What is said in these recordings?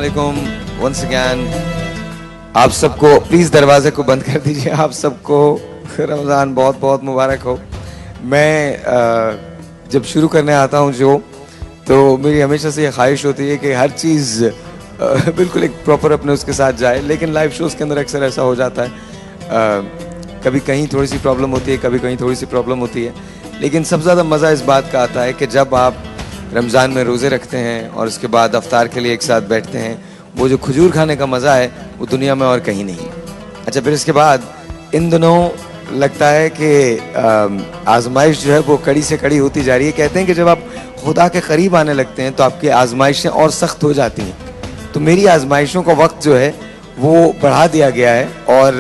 अस्सलामुअलैकुम once again. आप सबको प्लीज़ दरवाजे को बंद कर दीजिए। आप सबको रमज़ान बहुत बहुत मुबारक हो। मैं जब शुरू करने आता हूँ तो मेरी हमेशा से ये ख्वाहिश होती है कि हर चीज़ बिल्कुल एक प्रॉपर अपने उसके साथ जाए, लेकिन लाइव शोज़ के अंदर अक्सर ऐसा हो जाता है। कभी कहीं थोड़ी सी प्रॉब्लम होती है, कभी कहीं थोड़ी सी प्रॉब्लम होती है, लेकिन सबसे ज़्यादा मज़ा इस बात का आता है कि जब आप रमज़ान में रोज़े रखते हैं और उसके बाद अफ्तार के लिए एक साथ बैठते हैं, वो जो खजूर खाने का मज़ा है वो दुनिया में और कहीं नहीं। अच्छा, फिर इसके बाद इन दिनों लगता है कि आजमाइश जो है वो कड़ी से कड़ी होती जा रही है। कहते हैं कि जब आप खुदा के करीब आने लगते हैं तो आपकी आजमाइशें और सख्त हो जाती हैं। तो मेरी आजमाइशों का वक्त जो है वो बढ़ा दिया गया है और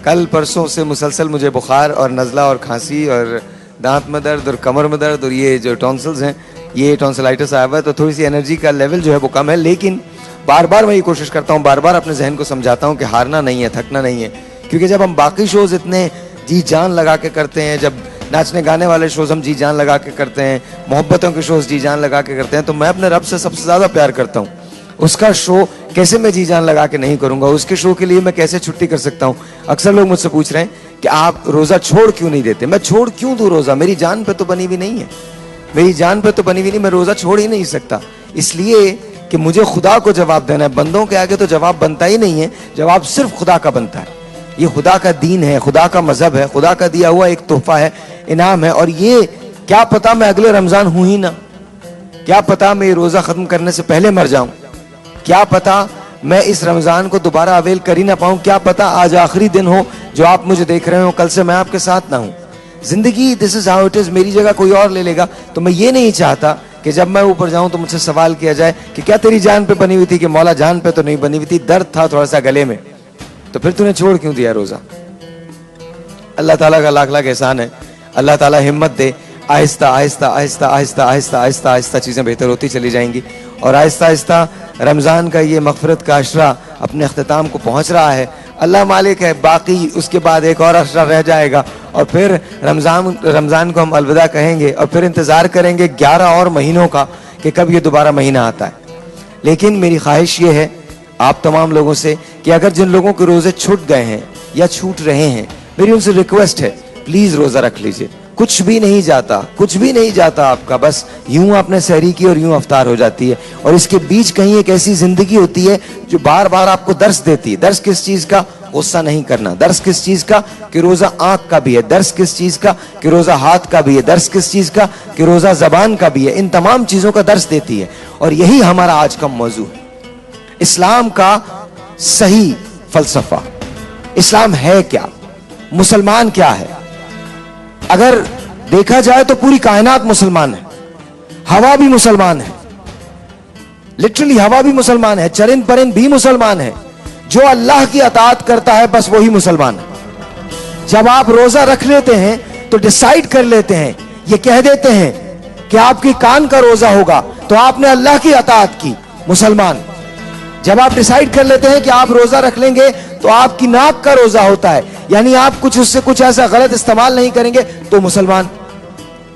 कल परसों से मुसलसल मुझे बुखार और नज़ला और खांसी और दांत में दर्द और कमर में दर्द और ये जो टॉन्सिल्स हैं, ये टॉन्सिलाइटिस आया हुआ है। तो थोड़ी सी एनर्जी का लेवल जो है वो कम है, लेकिन बार बार मैं ये कोशिश करता हूँ, बार बार अपने जहन को समझाता हूँ कि हारना नहीं है, थकना नहीं है। क्योंकि जब हम बाकी शोज़ इतने जी जान लगा के करते हैं, जब नाचने गाने वाले शोज़ हम जी जान लगा के करते हैं, मोहब्बतों के शोज़ जी जान लगा के करते हैं, तो मैं अपने रब से सबसे ज़्यादा प्यार करता हूँ। उसका शो कैसे मैं जी जान लगा के नहीं करूँगा? उसके शो के लिए मैं कैसे छुट्टी कर सकता हूँ? अक्सर लोग मुझसे पूछ रहे हैं कि आप रोज़ा छोड़ क्यों नहीं देते। मैं छोड़ क्यों दूँ रोज़ा? मेरी जान पे तो बनी हुई नहीं है, मेरी जान पे तो बनी हुई नहीं, मैं रोज़ा छोड़ ही नहीं सकता। इसलिए कि मुझे खुदा को जवाब देना है। बंदों के आगे तो जवाब बनता ही नहीं है, जवाब सिर्फ खुदा का बनता है। ये खुदा का दीन है, खुदा का मजहब है, खुदा का दिया हुआ एक तोहफा है, इनाम है। और ये क्या पता मैं अगले रमज़ान हूँ ही ना, क्या पता मैं ये रोज़ा ख़त्म करने से पहले मर जाऊँ, क्या पता मैं इस रमज़ान को दोबारा अवेल कर ही ना पाऊँ, क्या पता आज आखिरी दिन हो जो आप मुझे देख रहे हो, कल से मैं आपके साथ ना हूँ। ज़िंदगी this is how it is, मेरी जगह कोई और ले लेगा। तो मैं ये नहीं चाहता कि जब मैं ऊपर जाऊं तो मुझसे सवाल किया जाए कि क्या तेरी जान पे बनी हुई थी? कि मौला जान पे तो नहीं बनी हुई थी, दर्द था थोड़ा सा गले में, तो फिर तूने छोड़ क्यों दिया रोज़ा? अल्लाह ताला का लाख लाख एहसान है। अल्लाह ताला हिम्मत दे, आहिस्ता आहिस्ता आहिस्ता आहिस्ता आहिस्ता आहिस्ता आहिस्ता चीज़ें बेहतर होती चली जाएंगी और आहिस्ता आहिस्ता रमज़ान का ये मग़फ़िरत का अशरा अपने अख्तिताम को पहुँच रहा है। अल्लाह मालिक है, बाकी उसके बाद एक और अशरा रह जाएगा और फिर रमज़ान को हम अलविदा कहेंगे और फिर इंतज़ार करेंगे 11 और महीनों का कि कब ये दोबारा महीना आता है। लेकिन मेरी ख्वाहिश ये है आप तमाम लोगों से कि अगर जिन लोगों के रोज़े छूट गए हैं या छूट रहे हैं, मेरी उनसे रिक्वेस्ट है, प्लीज़ रोज़ा रख लीजिए। कुछ भी नहीं जाता, कुछ भी नहीं जाता आपका, बस यूं आपने सहरी की और यूं अफ्तार हो जाती है। और इसके बीच कहीं एक ऐसी जिंदगी होती है जो बार बार आपको दर्स देती है। दर्स किस चीज़ का? गुस्सा नहीं करना। दर्स किस चीज़ का? कि रोज़ा आँख का भी है। दर्स किस चीज़ का? कि रोज़ा हाथ का भी है। दर्स किस चीज़ का? कि रोज़ा ज़बान का भी है। इन तमाम चीज़ों का दर्स देती है और यही हमारा आज का मौजू है, इस्लाम का सही फलसफा। इस्लाम है क्या? मुसलमान क्या है? अगर देखा जाए तो पूरी कायनात मुसलमान है। हवा भी मुसलमान है, लिटरली हवा भी मुसलमान है, चरिंद परिंद भी मुसलमान है। जो अल्लाह की अताअत करता है बस वही मुसलमान है। जब आप रोजा रख लेते हैं तो डिसाइड कर लेते हैं, ये कह देते हैं कि आपकी कान का रोजा होगा तो आपने अल्लाह की अताअत की, मुसलमान। जब आप डिसाइड कर लेते हैं कि आप रोजा रख लेंगे तो आपकी नाक का रोजा होता है, यानी आप कुछ उससे कुछ ऐसा गलत इस्तेमाल नहीं करेंगे, तो मुसलमान,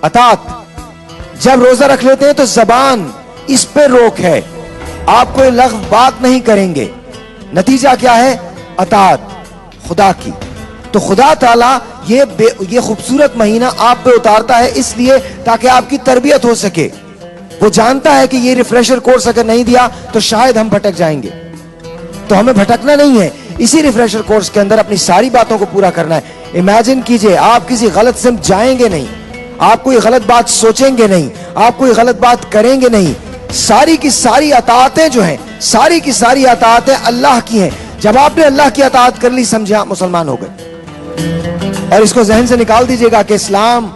अताअत। जब रोजा रख लेते हैं तो जबान, इस पे रोक है, आप कोई लग़्व बात नहीं करेंगे। नतीजा क्या है? अताअत खुदा की। तो खुदा ताला ये खूबसूरत महीना आप पे उतारता है इसलिए ताकि आपकी तरबियत हो सके। वो जानता है कि ये रिफ्रेशर कोर्स अगर नहीं दिया तो शायद हम भटक जाएंगे, तो हमें भटकना नहीं है। इसी रिफ्रेशर कोर्स के अंदर अपनी सारी बातों को पूरा करना है। इमेजिन कीजिए, आप किसी गलत सिमत जाएंगे नहीं, आप कोई गलत बात सोचेंगे नहीं, आप कोई गलत बात करेंगे नहीं। सारी की सारी अताअतें जो हैं, सारी की सारी अताअतें अल्लाह की हैं। जब आपने अल्लाह की अताअत कर ली, समझे आप मुसलमान हो गए। और इसको जहन से निकाल दीजिएगा कि इस्लाम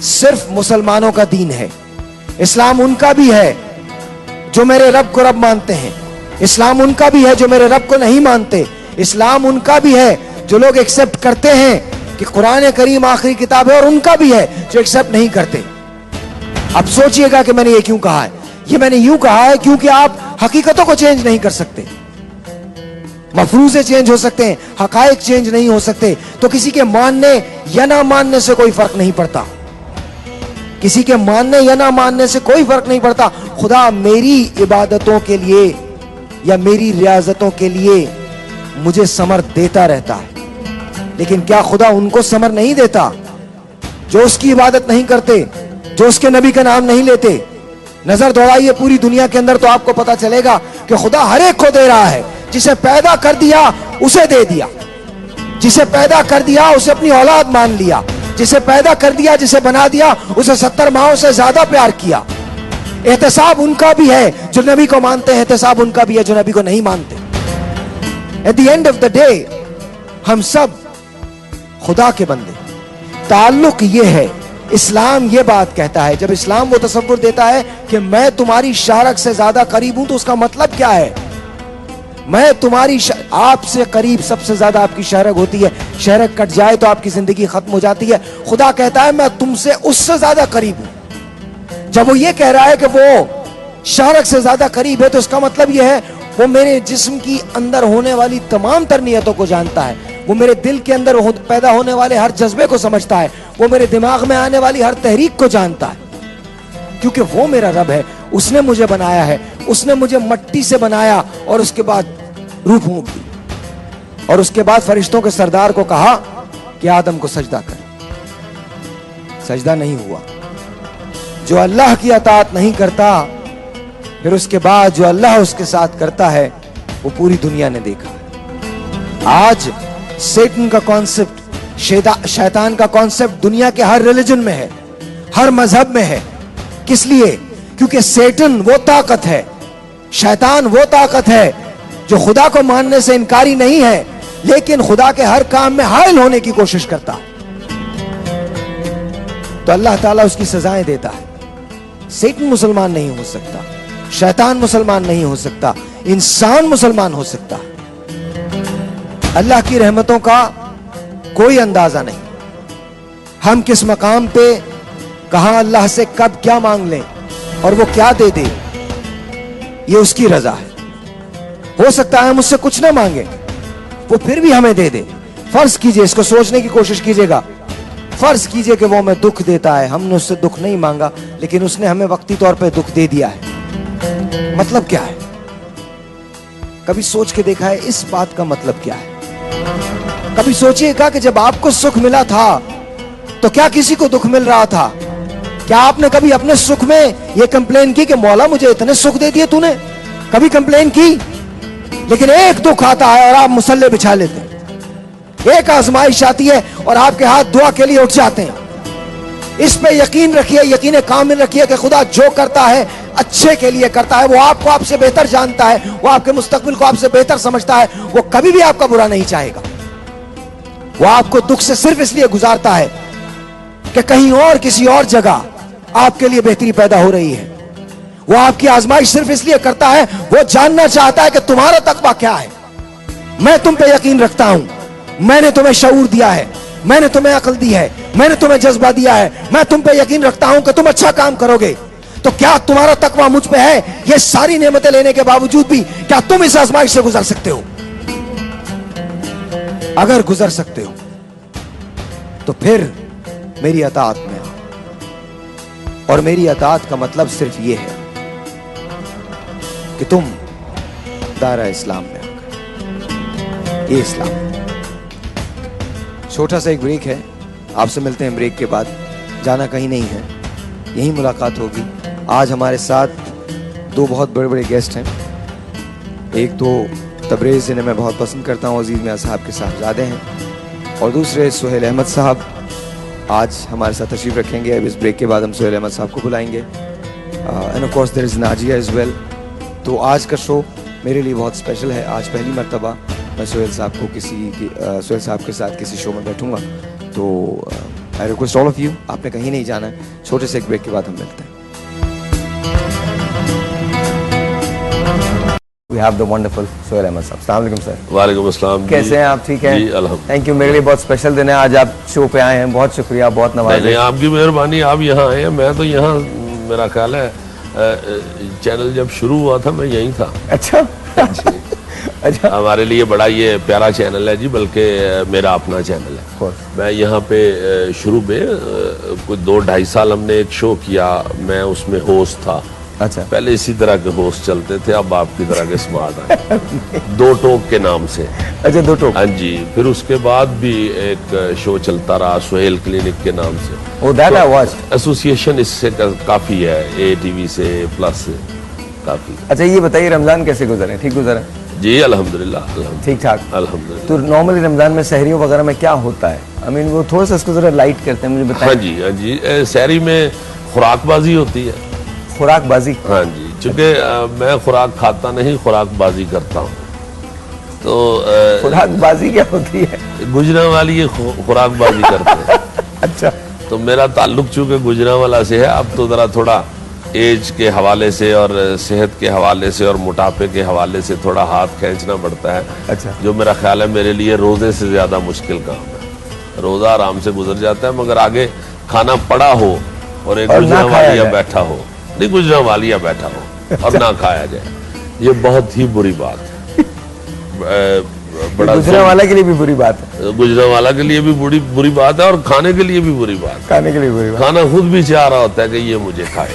सिर्फ मुसलमानों का दीन है। इस्लाम उनका भी है जो मेरे रब को रब मानते हैं, इस्लाम उनका भी है जो मेरे रब को नहीं मानते, इस्लाम उनका भी है जो लोग एक्सेप्ट करते हैं कि कुरान करीम आखिरी किताब है, और उनका भी है जो एक्सेप्ट नहीं करते। अब सोचिएगा कि मैंने ये क्यों कहा है। ये मैंने यूं कहा है क्योंकि आप हकीकतों को चेंज नहीं कर सकते, मफरूज़े चेंज हो सकते हैं, हकायक चेंज नहीं हो सकते। तो किसी के मानने या ना मानने से कोई फर्क नहीं पड़ता, किसी के मानने या ना मानने से कोई फर्क नहीं पड़ता। खुदा मेरी इबादतों के लिए या मेरी रियाजतों के लिए मुझे समर देता रहता है, लेकिन क्या खुदा उनको समर नहीं देता जो उसकी इबादत नहीं करते, जो उसके नबी का नाम नहीं लेते? नजर दौड़ाइए पूरी दुनिया के अंदर तो आपको पता चलेगा कि खुदा हर एक को दे रहा है। जिसे पैदा कर दिया उसे दे दिया, जिसे पैदा कर दिया उसे अपनी औलाद मान लिया, जिसे पैदा कर दिया, जिसे बना दिया उसे 70 माहों से ज्यादा प्यार किया। एहतसाब उनका भी है जो नबी को मानते हैं, एहतसाब उनका भी है जो नबी को नहीं मानते। At the end of the day हम सब खुदा के बंदे। ताल्लुक ये है, इस्लाम ये बात कहता है, जब इस्लाम वो तसव्वुर देता है कि मैं तुम्हारी शारक से ज्यादा करीब हूं, तो उसका मतलब क्या है? मैं तुम्हारी आपसे करीब सबसे ज्यादा आपकी शहरक होती है, शहरक कट जाए तो आपकी जिंदगी खत्म हो जाती है। खुदा कहता है मैं तुमसे उससे ज्यादा करीब हूं। जब वो ये कह रहा है कि वो शहरक से ज्यादा करीब है, तो इसका मतलब ये है वो मेरे जिस्म की अंदर होने वाली तमाम तर नियतों को जानता है, वो मेरे दिल के अंदर पैदा होने वाले हर जज्बे को समझता है, वो मेरे दिमाग में आने वाली हर तहरीक को जानता है, क्योंकि वो मेरा रब है। उसने मुझे बनाया है, उसने मुझे मट्टी से बनाया और उसके बाद रूह फूंक दी, और उसके बाद फरिश्तों के सरदार को कहा कि आदम को सजदा कर। सजदा नहीं हुआ। जो अल्लाह की अताअत नहीं करता, फिर उसके बाद जो अल्लाह उसके साथ करता है, वो पूरी दुनिया ने देखा। आज सेटन का कॉन्सेप्ट, शैतान का कॉन्सेप्ट दुनिया के हर रिलीजन में है, हर मजहब में है। किस लिए? क्योंकि सेटन वो ताकत है, शैतान वो ताकत है जो खुदा को मानने से इनकारी नहीं है, लेकिन खुदा के हर काम में हायल होने की कोशिश करता है। तो अल्लाह ताला उसकी सजाएं देता है। सेटन मुसलमान नहीं हो सकता, शैतान मुसलमान नहीं हो सकता, इंसान मुसलमान हो सकता। अल्लाह की रहमतों का कोई अंदाजा नहीं। हम किस मकाम पे, कहां, अल्लाह से कब क्या मांग लें और वो क्या दे दे, ये उसकी रजा है। हो सकता है हम उससे कुछ ना मांगे, वो फिर भी हमें दे दे। फर्ज कीजिए, इसको सोचने की कोशिश कीजिएगा, फर्ज कीजिए कि वो हमें दुख देता है, हमने उससे दुख नहीं मांगा, लेकिन उसने हमें वक्ती तौर पे दुख दे दिया है। मतलब क्या है? कभी सोच के देखा है इस बात का मतलब क्या है? कभी सोचिएगा कि जब आपको सुख मिला था तो क्या किसी को दुख मिल रहा था? क्या आपने कभी अपने सुख में यह कंप्लेन की कि मौला मुझे इतने सुख दे दिए तूने? कभी कंप्लेन की? लेकिन एक दुख आता है और आप मुसल्ले बिछा लेते हैं, एक आजमाइश आती है और आपके हाथ दुआ के लिए उठ जाते हैं। इस पे यकीन रखिए, यकीन कामिल रखिए कि खुदा जो करता है अच्छे के लिए करता है। वो आपको आपसे बेहतर जानता है, वो आपके मुस्तकबिल को आपसे बेहतर समझता है, वो कभी भी आपका बुरा नहीं चाहेगा। वो आपको दुख से सिर्फ इसलिए गुजारता है कि कहीं और किसी और जगह आपके लिए बेहतरी पैदा हो रही है। वो आपकी आजमाइश सिर्फ इसलिए करता है, वो जानना चाहता है कि तुम्हारा तकवा क्या है। मैं तुम पे यकीन रखता हूं, मैंने तुम्हें शऊर दिया है, मैंने तुम्हें अकल दी है, मैंने तुम्हें जज्बा दिया है, मैं तुम पे यकीन रखता हूं कि तुम अच्छा काम करोगे। तो क्या तुम्हारा तकवा मुझ पे है? ये सारी नेमतें लेने के बावजूद भी क्या तुम इस आजमाइश से गुजर सकते हो? अगर गुजर सकते हो तो फिर मेरी अताअत में आओ। और मेरी अताअत का मतलब सिर्फ ये है कि तुम दायरा इस्लाम में आकर, ये इस्लाम। छोटा सा एक ब्रेक है, आपसे मिलते हैं ब्रेक के बाद। जाना कहीं नहीं है, यही मुलाकात होगी। आज हमारे साथ दो बहुत बड़े बड़े गेस्ट हैं। एक तो तबरेज़, जिन्हें मैं बहुत पसंद करता हूँ, अजीज़ मियां साहब के साहबजादे हैं, और दूसरे सुहेल अहमद साहब आज हमारे साथ तशरीफ रखेंगे। अब इस ब्रेक के बाद हम सुहेल अहमद साहब को बुलाएंगे, and of course there is Nazia as well. तो आज का शो मेरे लिए बहुत स्पेशल है। आज पहली मर्तबा मैं सुहेल साहब के साथ किसी शो में बैठूंगा। तो I request all of you, आपने कहीं नहीं जाना है। छोटे से एक ब्रेक के बाद हम मिलते हैं। We have the wonderful Suhail Ahmad साहब। अस्सलाम वालेकुम सर। वालेकुम अस्सलाम। कैसे हैं आप? ठीक हैं? जी अल्हम्दुलिल्लाह। Thank you. मेरे लिए बहुत स्पेशल दिन है, आज आप शो पे आए हैं, बहुत शुक्रिया, बहुत नवाज़। नहीं, आपकी मेहरबानी, आप यहाँ आए हैं। मैं तो यहाँ, मेरा ख्याल है चैनल जब शुरू हुआ था मैं यहीं था। अच्छा अच्छा, हमारे लिए बड़ा ये प्यारा चैनल है जी, बल्कि मेरा अपना चैनल है। मैं यहाँ पे शुरू में कुछ 2-2.5 साल हमने एक शो किया, मैं उसमें होस्ट था। अच्छा। पहले इसी तरह के होस्ट चलते थे, अब आपकी तरह के स्मार्ट आए। दो टोक के नाम से। अच्छा, दो टोक। हाँ जी, फिर उसके बाद भी एक शो चलता रहा सुहेल क्लिनिक के नाम से। ओ दैट आई वॉच। एसोसिएशन इससे काफी है, ATV से, प्लस से काफी। अच्छा, ये बताइए रमजान कैसे गुजरे? ठीक गुजरा? जी अल्हम्दुलिल्लाह, ठीक ठाक अल्हम्दुलिल्लाह। तो नॉर्मली रमजान में सहरियों वगैरह में क्या होता है? आई मीन वो थोड़ा सा इसको जरा लाइट करते हैं, मुझे बताएं। हाँ जी, हाँ जी, सहरी में खुराकबाजी होती है। खुराकबाजी? हाँ जी, चूंकि मैं खुराक खाता नहीं, खुराकबाजी करता हूँ। तो खुराकबाजी क्या होती है? गुजरांवाली ये खुराकबाजी करते हैं। अच्छा। तो मेरा ताल्लुक चूंकि गुजरांवाला से है, अब तो जरा थोड़ा एज के हवाले से और सेहत के हवाले से और मोटापे के हवाले से थोड़ा हाथ खींचना पड़ता है। अच्छा। जो मेरा ख्याल है मेरे लिए रोजे से ज्यादा मुश्किल काम है। रोजा आराम से गुजर जाता है, मगर आगे खाना पड़ा हो और एक गुजरांवालिया बैठा हो, नहीं गुजरांवालिया बैठा हो और ना खाया जाए, ये बहुत ही बुरी बात है। बड़ा गुजरांवाला के लिए भी बुरी बात है, गुजरांवाला के लिए भी बुरी बात है, और खाने के लिए भी बुरी बात है। खाने के लिए बुरी बात। खाना खुद भी चाह रहा होता है कि ये मुझे खाए,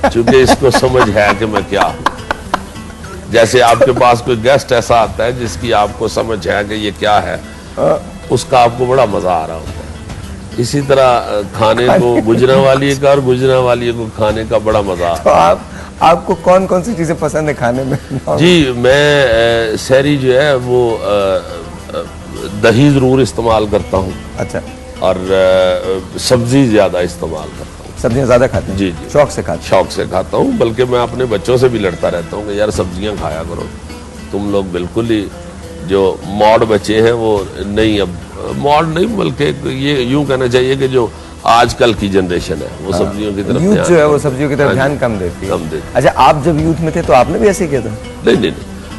क्योंकि इसको समझ है कि मैं क्या हूं। जैसे आपके पास कोई गेस्ट ऐसा आता है जिसकी आपको समझ है कि ये क्या है, उसका आपको बड़ा मजा आ रहा होता है। इसी तरह खाने को गुजरांवाली का और गुजरांवाली को खाने का बड़ा मजा आता है। तो आपको कौन कौन सी चीजें पसंद है खाने में? जी, मैं सहरी जो है वो दही जरूर इस्तेमाल करता हूँ। अच्छा। और सब्जी ज्यादा इस्तेमाल करता हूँ। सब्जियां ज्यादा खाते हैं? जी जी, शौक से खाते? शौक से खाता हूँ, बल्कि मैं अपने बच्चों से भी लड़ता रहता हूँ कि यार सब्जियां खाया करो, तुम लोग बिल्कुल ही जो मॉड बच्चे हैं वो नहीं, अब मॉड नहीं बल्कि ये यूं कहना चाहिए कि जो आजकल की जनरेशन है वो सब्जियों की तरफ यूथ जो है वो सब्जियों की तरफ ध्यान कम देती है। अच्छा, आप जब यूथ में थे तो आपने भी ऐसे किया था? नहीं नहीं नहीं,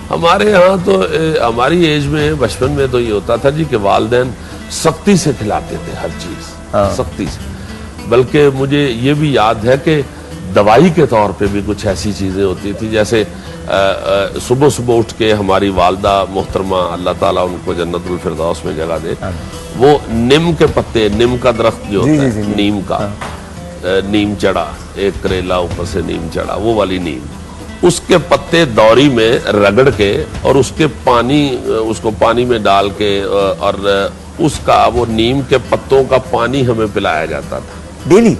हमारे यहाँ तो हमारी एज में, बचपन में तो ये होता था जी कि वालिदैन सख्ती से खिलाते थे हर चीज, सख्ती से। बल्कि मुझे ये भी याद है कि दवाई के तौर पे भी कुछ ऐसी चीजें होती थी, जैसे सुबह सुबह उठ के हमारी वालदा मोहतरमा, अल्लाह ताला उनको जन्नतुल फिरदौस में जगह दे, वो नीम के पत्ते, नीम का दरख्त जो होता है, नीम का, नीम चढ़ा, एक करेला ऊपर से नीम चढ़ा, वो वाली नीम, उसके पत्ते दौरी में रगड़ के और उसके उसको पानी में डाल के और उसका वो नीम के पत्तों का पानी हमें पिलाया जाता था डेली।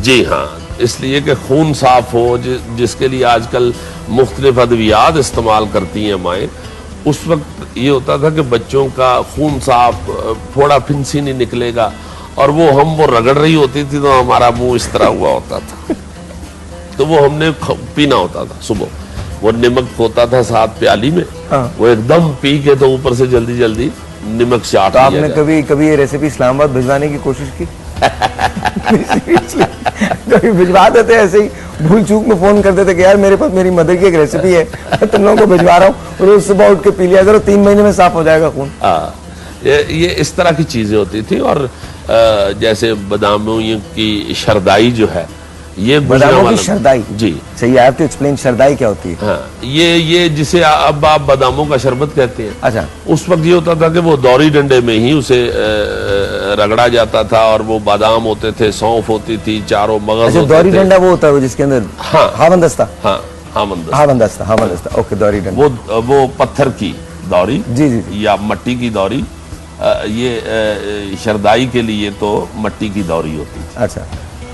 जी हाँ, इसलिए कि खून साफ हो, जिसके लिए आजकल मुख्तलिफ अद्वियात इस्तेमाल करती हैं माएँ। उस वक्त ये होता था कि बच्चों का खून साफ, फोड़ा फिंसी नहीं निकलेगा, और वो रगड़ रही होती थी तो हमारा मुंह इस तरह हुआ होता था। तो वो हमने पीना होता था सुबह, वो नमक होता था 7 प्याली में, वो एकदम पी के तो ऊपर से जल्दी जल्दी नमक चाट। तो आपने कभी ये रेसिपी इस्लामाबाद भिजवाने की कोशिश की? कभी भिजवा देते ऐसे ही, भूल चूक में फोन कर देते कि यार मेरे पास मेरी मदर की एक रेसिपी है, तुम लोगों को भिजवा रहा हूँ, रोज सुबह उठ के पी लिया करो, 3 महीने में साफ हो जाएगा खून। ये इस तरह की चीजें होती थी। और जैसे बादामों की शरदाई जो है, ये बादामों की शरदाई? जी सही, आई हैव टू एक्सप्लेन शरदाई क्या होती है? हाँ, ये जिसे अब आप बादामों का शरबत कहते हैं। अच्छा। उस वक्त ये होता था कि वो दौरी डंडे में ही उसे रगड़ा जाता था, और वो बादाम होते थे, सौंफ होती थी, चारों मगज। अच्छा, दौरी डंडा वो होता है जिसके अंदर? हाँ, हावंदस्ता। हाँ, हावंदस्ता, ओके, दौरी डंडा। वो पत्थर की दौरी, जी, या मट्टी की दौरी। ये शरदाई के लिए तो मट्टी की दौरी होती थी। अच्छा।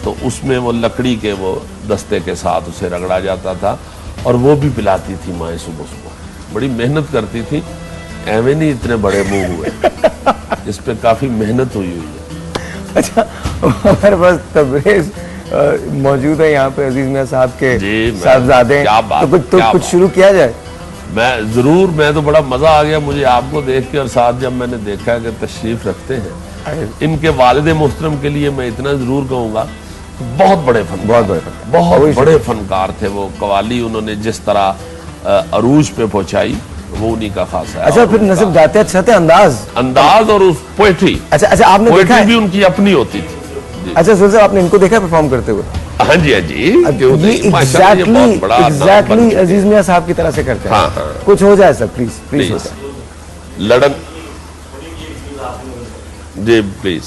तो उसमें वो लकड़ी के वो दस्ते के साथ उसे रगड़ा जाता था, और वो भी पिलाती थी माएँ सुबह सुबह। बड़ी मेहनत करती थी, एवं नहीं इतने बड़े मुंह हुए, इस पे काफी मेहनत हुई है। अच्छा, हमारे पास तबरेज मौजूद है यहाँ पे, अजीज मियां साहब के साहबजादे, तो कुछ शुरू किया जाए? मैं तो बड़ा मजा आ गया मुझे आपको देख के, और साथ जब मैंने देखा कि तशरीफ रखते हैं इनके वालिद मोहतरम के लिए मैं इतना जरूर कहूंगा, बहुत बड़े फनकार थे वो। कवाली उन्होंने जिस तरह अरूज पे पहुंचाई वो उन्हीं का खासा है। अच्छा, फिर नसीब गाते अच्छे थे, अंदाज और उस पोएट्री। अच्छा, आपने देखा है? भी उनकी अपनी होती थी। अच्छा सुहेल साहब, आपने इनको देखा परफॉर्म करते हुए? हाँ जी, हाँ जी, एग्जैक्टली अजीज मियां साहब की तरह से करते हैं। हाँ। कुछ हो जाए सर, प्लीज हो जाए। लड़न जी, प्लीज।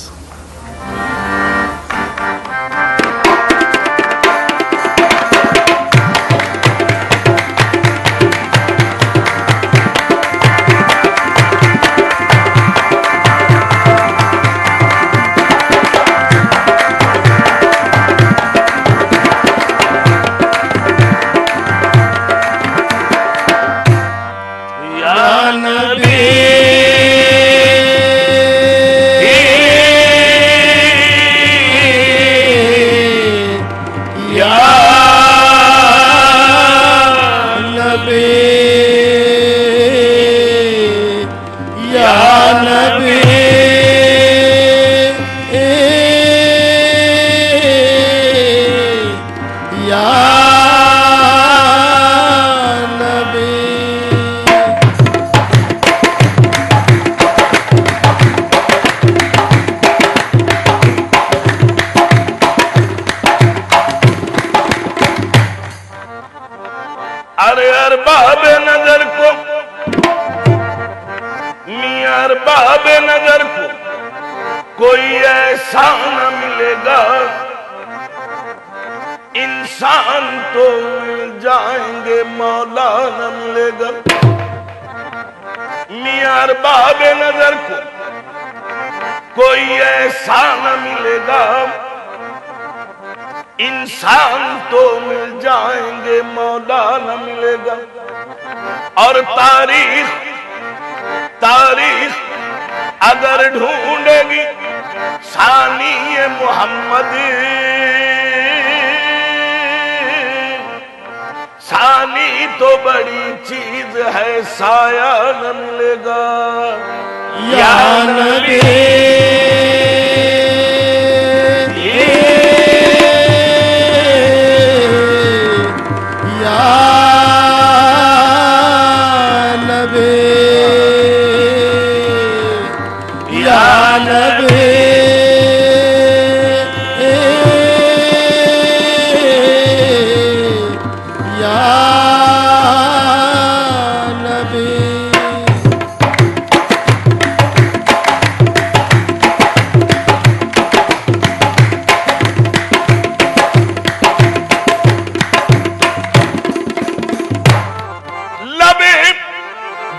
अरबाब नजर को कोई ऐसा न मिलेगा, इंसान तो मिल जाएंगे मौला न मिलेगा। मियां अरबाब नजर को कोई ऐसा न मिलेगा, इंसान तो मिल जाएंगे मौला न मिलेगा। और तारीख अगर ढूंढेगी सानी मोहम्मद, सानी तो बड़ी चीज है, साया न मिलेगा। या नबी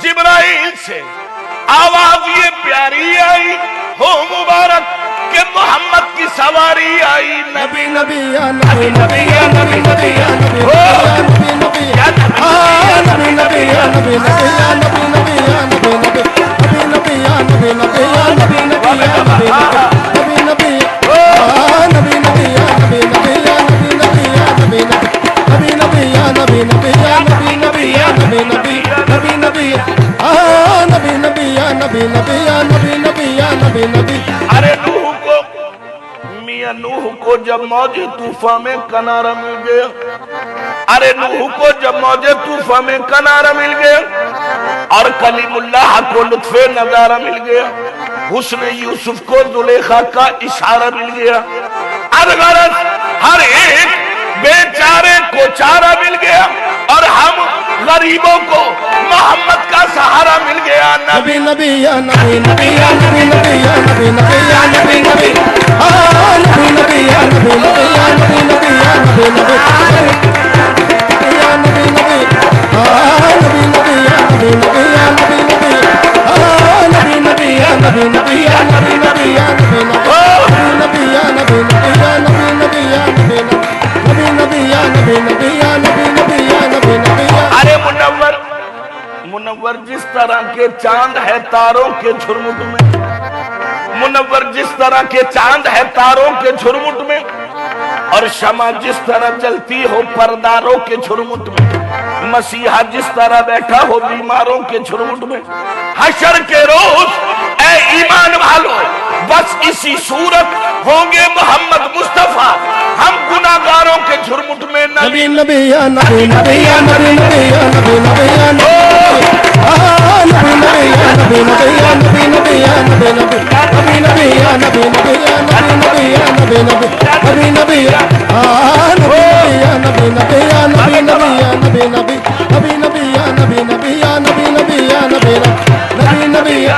जिब्राइल से आवाज ये प्यारी आई हो मुबारक के मोहम्मद की सवारी आई। नबी नबी या नबी नबी या नबी नबी या नबी नबी नबी या नबी नबी या नबी नबी या नबी नबी या नबी नबी या नबी नबी या नबी नबी या नबी नबी नबी नबी नबी या नबी नबी या नबी नबी या नबी नबी या नबी नबी या नबी नबी या नबी नबी नबी नबी नबी या नबी नबी या नबी नबी या नबी नबी। अरे नूह को, मियां नूह को जब मौजे तूफान में किनारा मिल गया, अरे नूह को जब मौजे तूफान में किनारा मिल गया और कलीमुल्लाह को लुत्फे नजारा मिल गया, हुस्न यूसुफ को जुलेखा का इशारा मिल गया, अरगरज हर एक बेचारे को चारा मिल गया और हम गरीबों को मोहम्मद का सहारा मिल गया। नबी नबी या नबी नबी या नबी नबी या नबी नबी या नबी नबी नबी नबी या नबी नबी या नबी नबी या नबी नबी या नबी नबी नबी नबी या नबी नबी या नबी नबी नबी या नबी नबी या नबी नबी या नबी नबी या नबी नबी या नबी नबी या नबी नबी या नबी नबी या नबी नबी या नबी नबी। अरे मुनव्वर जिस तरह के चांद है तारों के झुरमुट में, मुनव्वर जिस तरह के चांद है तारों के झुरमुट में, और शमा जिस तरह जलती हो परदारों के झुरमुट में, मसीहा जिस तरह बैठा हो बीमारों के झुरमुट में, हशर के रोज ऐ ईमान वालों बस इसी सूरत होंगे मोहम्मद मुस्तफा हम गुनाहगारों के झुरमुट में। नबी नबी या नबी नबी या नबी नबी या नबी नबी या नबी नबी या नबी नबी या नबी नबी या नबी नबी या नबी नबी या नबी या नबी नबी नबी नबी या नबी नबी या नबी नबी या नबी नबी नबी नबी या नबी नबी या नबी नबी या नबी नबी नबी या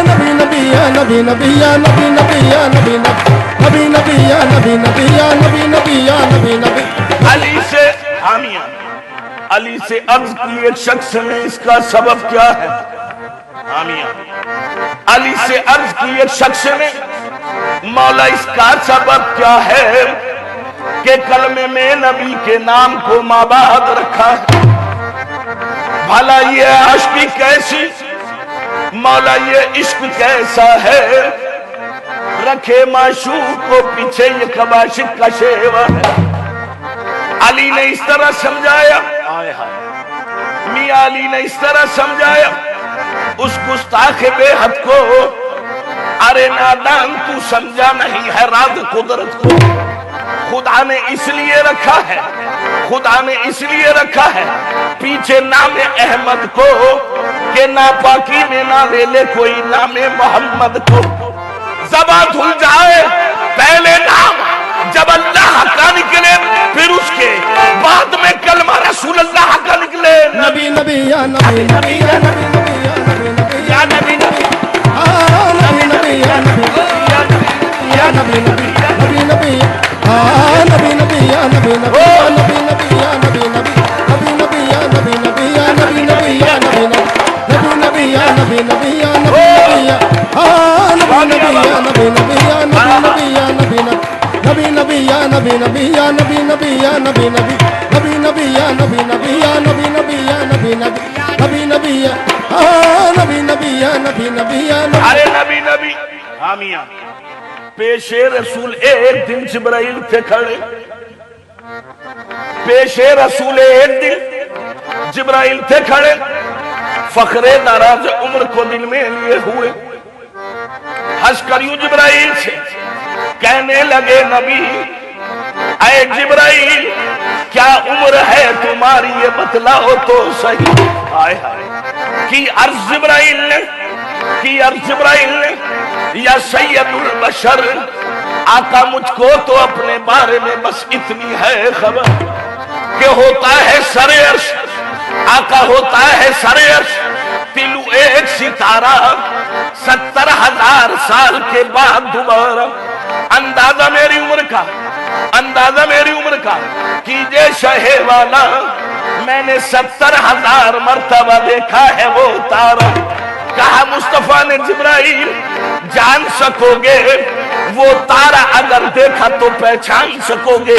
नबी नबी या नबी नबी या नबी नबी या नबी नबी नबी या नबी नबी या नबी नबी या नबी नबी। अली से हामिया, अली से अर्ज की एक शख्स ने इसका सबब क्या है, हामिया अली से अर्ज की एक शख्स ने मौला इसका सबब क्या है कि कलमे में नबी के नाम को माबाद रखा है। भला ये आशिकी कैसी, मौला ये इश्क कैसा है, रखे माशूक को पीछे ये कबाशिक का शेवा है। अली ने इस तरह समझाया, मियां अली ने इस तरह समझाया उस गुस्ताख बेहद को, अरे नादान तू समझा नहीं है राज कुदरत को। खुदा ने इसलिए रखा है, खुदा ने इसलिए रखा है पीछे नाम अहमद को कि नापाकी में ना ले ले कोई नाम मोहम्मद को। ज़बान धुल जाए पहले नाम जब अल्लाह का निकले, फिर उसके बाद में कलमा रसूल अल्लाह का निकले। नबी नबी या नबी नबी या नबी नबी या नबी नबी या नबी नबी नबी नबी या नबी नबी या नबी नबी नबी नबी या नबी नबी या नबी नबी या नबी नबी या नबी नबी या नबी या हाँ नबी नबी या नबी नबी या नबी नबी या नबी नबी या नबी नबी या नबी नबी या नबी नबी नबी या नबी नबी या नबी नबी या नबी नबी नबी या हाँ नबी नबी या नबी नबी या अरे नबी नबी हाँ मियां पेशे रसूल एक दिन जिब्राइल थे खड़े, पेशे रसूल एक दिन जिब्राइल थे खड़े, फखरे नाराज उम्र को दिल में लिए हुए, हंस कर यूं जिब्राइल से कहने लगे नबी ऐ जिब्राइल क्या उम्र है तुम्हारी ये बतलाओ तो सही। आए कि अर्ज जिब्राइल ने या सैयदुल बशर आका मुझको तो अपने बारे में बस इतनी है खबर कि होता है सरे अर्श, आका होता है सरे अर्श, तिलु एक सितारा 70,000 साल के बाद दोबारा। अंदाजा मेरी उम्र का कीजिए शहे वाला, मैंने 70,000 मर्तबा देखा है वो तारा। कहा मुस्तफा ने जिब्राइल जान सकोगे वो तारा अगर देखा तो पहचान सकोगे।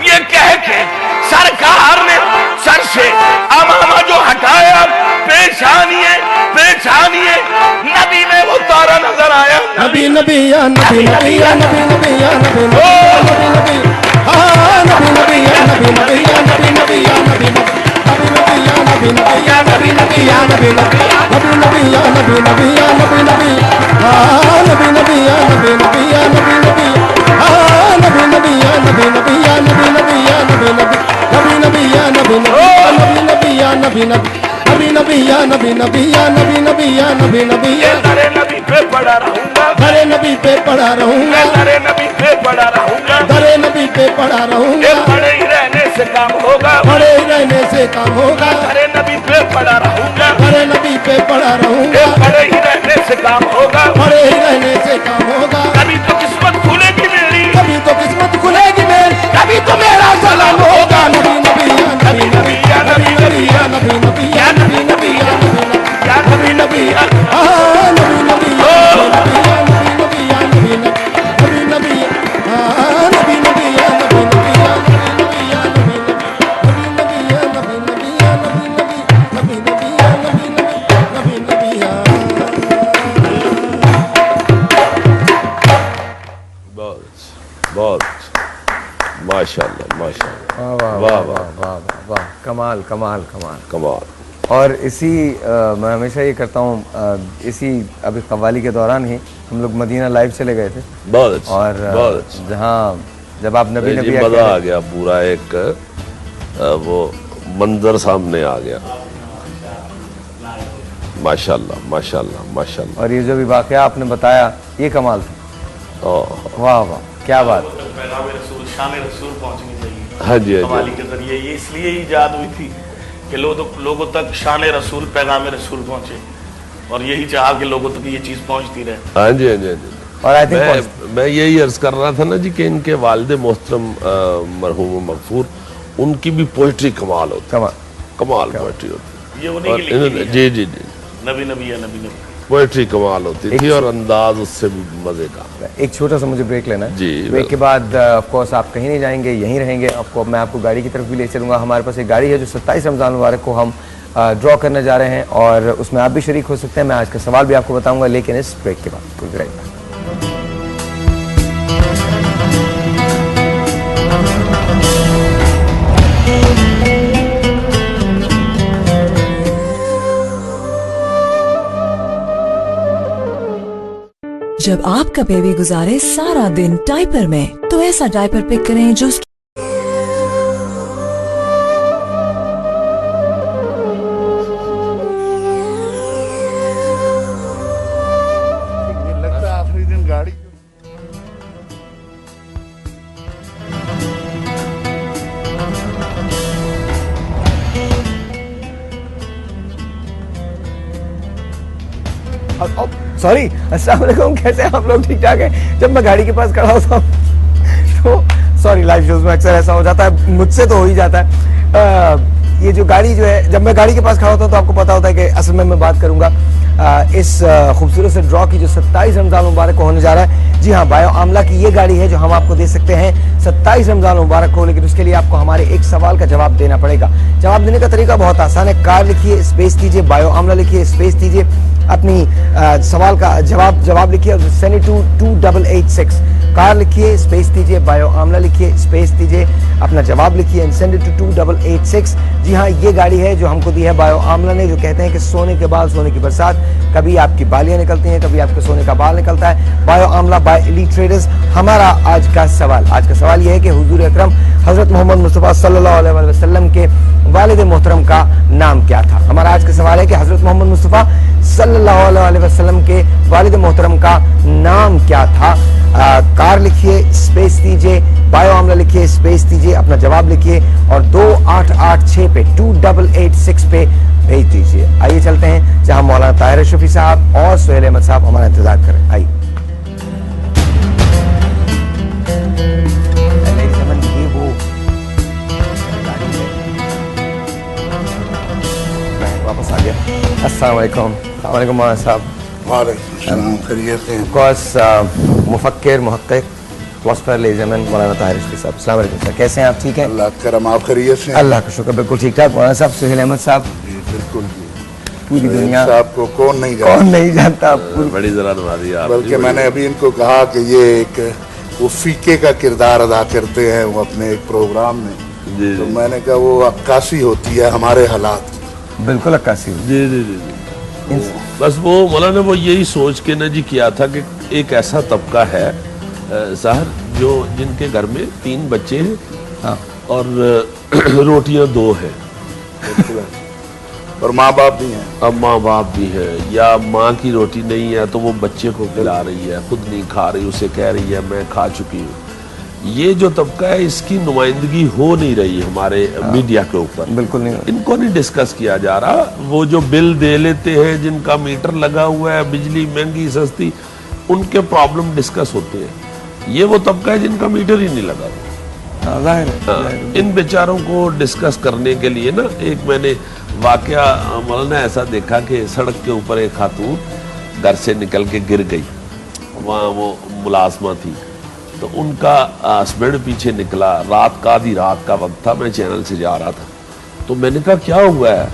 ये कह के सरकार ने सर से अमामा जो हटाया पेशानिए नबी में वो तारा नजर आया। नबी नबी या नबी नबी या नबी नबी या नबी नबी हाँ नबी नबी या नबी नबी या नबी नबी या नबी नबी या नबी नबी या नबी नबी या नबी नबी या नबी नबी हाँ नबी नबी या नबी नबी या नबी नबी हाँ नबी नबी या नबी नबी या नबी नबी या नबी नबी या नबी नबी या नबी नबी या नबी नबी या नबी नबी या नबी नबी या तेरे नबी पे पड़ा रहूंगा, तेरे नबी पे पड़ा रहूंगा, तेरे नबी पे पड़ा रहूंगा, तेरे नबी पे पड़ा रहूंगा। पड़े ही रहने से काम होगा, पड़े ही रहने से काम होगा, तेरे नबी पे पड़ा रहूंगा, तेरे नबी पे पड़ा रहूंगा, पड़े ही रहने से काम होगा, पड़े ही रहने से काम होगा। कभी तो किस्मत खुलेगी मेरी, कभी तो किस्मत खुलेगी मेरी, कभी तो मेरा सलाम होगा। नबी नबी या नबी नबी या नबी नबी या नबी नबी या नबी नबी या नबी नबी या हाँ नबी नबी या नबी नबी या नबी नबी हाँ नबी नबी या नबी नबी या नबी या नबी नबी या नबी नबी या नबी नबी या नबी नबी या बहुत माशाल्लाह माशाल्लाह वाह वाह वाह वाह वाह कमाल कमाल कमाल। कमाल। और इसी मैं हमेशा ये करता हूँ, इसी अभी कव्वाली के दौरान ही हम लोग मदीना लाइव चले गए थे बहुत अच्छा, और बहुत अच्छा। जहाँ जब आप नबी नबी मजा आ गया, पूरा एक वो मंजर सामने आ गया। माशाल्लाह माशाल्लाह माशाल्लाह। और ये जो भी वाकया आपने बताया ये कमाल था। वाह वाह क्या बात। पैगाम रसूल शान रसूल पहुंचनी चाहिए हाँ जी, हाँ कव्वाली के जरिए। ये इसलिए ईजाद हुई थी कि लोगों तक शान रसूल पैगाम रसूल पहुंचे, और यही चाहा कि लोगों तक ये चीज पहुंचती रहे। हाँ जी, हाँ जी, हाँ जी। और आई थिंक मैं यही अर्ज कर रहा था ना जी कि इनके वालिद मोहतरम मरहूम मगफूर, उनकी भी पोइट्री कमाल होती, कमाल पोइट्री होती। ये उन्हीं की लिखी है। जी जी जी, नबी नबी या नबी नबी पोइट्री कमाल होती थी और अंदाज उससे भी मजे का। एक छोटा सा मुझे ब्रेक लेना है जी। ब्रेक के बाद ऑफ कोर्स आप कहीं नहीं जाएंगे, यहीं रहेंगे। आपको मैं आपको गाड़ी की तरफ भी ले चलूँगा। हमारे पास एक गाड़ी है जो 27 रमज़ान मुबारक को हम ड्रॉ करने जा रहे हैं और उसमें आप भी शरीक हो सकते हैं। मैं आज का सवाल भी आपको बताऊँगा, लेकिन इस ब्रेक के बाद। कोई ब्रेक। जब आपका बेबी गुजारे सारा दिन डायपर में, तो ऐसा डायपर पिक करें जो उसकी लगता है आखिरी दिन गाड़ी सॉरी, अस्सलाम वालेकुम। कैसे आप लोग? ठीक ठाक है। जब मैं गाड़ी के पास खड़ा होता हूँ तो सॉरी, लाइव शोज में अक्सर ऐसा हो जाता है, मुझसे तो हो ही जाता है। ये जो गाड़ी जो है, जब मैं गाड़ी के पास खड़ा होता हूँ तो आपको पता होता है कि असल में मैं बात करूंगा इस खूबसूरत से ड्रॉ की जो 27 रमजान मुबारक को होने जा रहा है। जी हाँ, बायो आमला की ये गाड़ी है जो हम आपको दे सकते हैं 27 रमजान मुबारक को, लेकिन उसके लिए आपको हमारे एक सवाल का जवाब देना पड़ेगा। जवाब देने का तरीका बहुत आसान है। कार लिखिए, स्पेस दीजिए, बायो आमला लिखिए, स्पेस दीजिए, अपनी सवाल का जवाब लिखिए और सेंड इट टू 2886। कार लिखिए, स्पेस दीजिए, बायो आमला लिखिए, स्पेस दीजिए, अपना जवाब लिखिए एंड सेंड इट टू 2886। जी हाँ, ये गाड़ी है जो हमको दी है बायो आमला ने, जो कहते हैं कि सोने के बाल सोने की बरसात, कभी आपकी बालियां निकलती हैं, कभी आपके सोने का बाल निकलता है। Bio amla by elite traders. हमारा आज का सवाल ये है कि हुजूर अकरम हजरत मोहम्मद मुस्तफ़ा सल्लल्लाहु अलैहि वसल्लम के वालिद मोहतरम का नाम क्या था। हमारा आज का सवाल है कि हजरत मोहम्मद मुस्तफ़ा सल्लल्लाहु अलैहि वसल्लम के वालिद मोहतरम का नाम क्या था। कार लिखिए, स्पेस दीजिए, बायो आमला लिखिए, स्पेस दीजिए, अपना जवाब लिखिए और 2886 पे 2886 पे भेज दीजिए। आइए चलते हैं जहां मौलाना ताहिर अशरफी साहब और सुहेल अहमद साहब हमारा इंतजार करें। आइए। ये वो मैं वापस आ गया। अस्सलाम वालेकुम। वालेकुम मौलाना साहब। वालेकुम, खैरियत से? मुफक्किर, मुहक्किक, फिलोसफर, लेज़मन मौलाना ताहिर अशरफी साहब। अस्सलाम वालेकुम सर, कैसे हैं आप? ठीक हैं? अल्लाह करम, आप खैरियत से? अल्लाह का शुक्र, बिल्कुल ठीक ठाक। मौलाना साहब, सुहेल अहमद साहब, बिल्कुल। पूरी दुनिया साहब को कौन नहीं जानता? बड़ी जरा नवाजी आप। बल्कि मैंने अभी इनको कहा कि ये एक वो फीके का किरदार अदा करते हैं वो अपने एक प्रोग्राम में, तो मैंने कहा वो अक्कासी होती है हमारे हालात। बिल्कुल अक्कासी। जी जी जी जी। बस वो मौलाना ने वो यही सोच के ना जी किया था कि एक ऐसा तबका है साहर जो जिनके घर में 3 बच्चे हैं, हाँ, और रोटियां 2 हैं और माँ बाप भी हैं। अब माँ बाप भी है, या माँ की रोटी नहीं है तो वो बच्चे को खिला रही है, खुद नहीं खा रही, उसे कह रही है मैं खा चुकी हूँ। ये जो तबका है इसकी नुमाइंदगी हो नहीं रही हमारे मीडिया के ऊपर, बिल्कुल नहीं। इनको नहीं डिस्कस किया जा रहा। वो जो बिल दे लेते हैं, जिनका मीटर लगा हुआ है, बिजली महंगी सस्ती, उनके प्रॉब्लम डिस्कस होते हैं। ये वो तबका है जिनका मीटर ही नहीं लगा हुआ। इन बेचारों को डिस्कस करने के लिए ना एक मैंने वाकया मौलाना ऐसा देखा कि सड़क के ऊपर एक खातून घर से निकल के गिर गई, वहाँ वो मुलाजमा थी, तो उनका हस्बैंड पीछे निकला, रात का आधी रात का वक्त था, मैं चैनल से जा रहा था, तो मैंने कहा क्या हुआ है,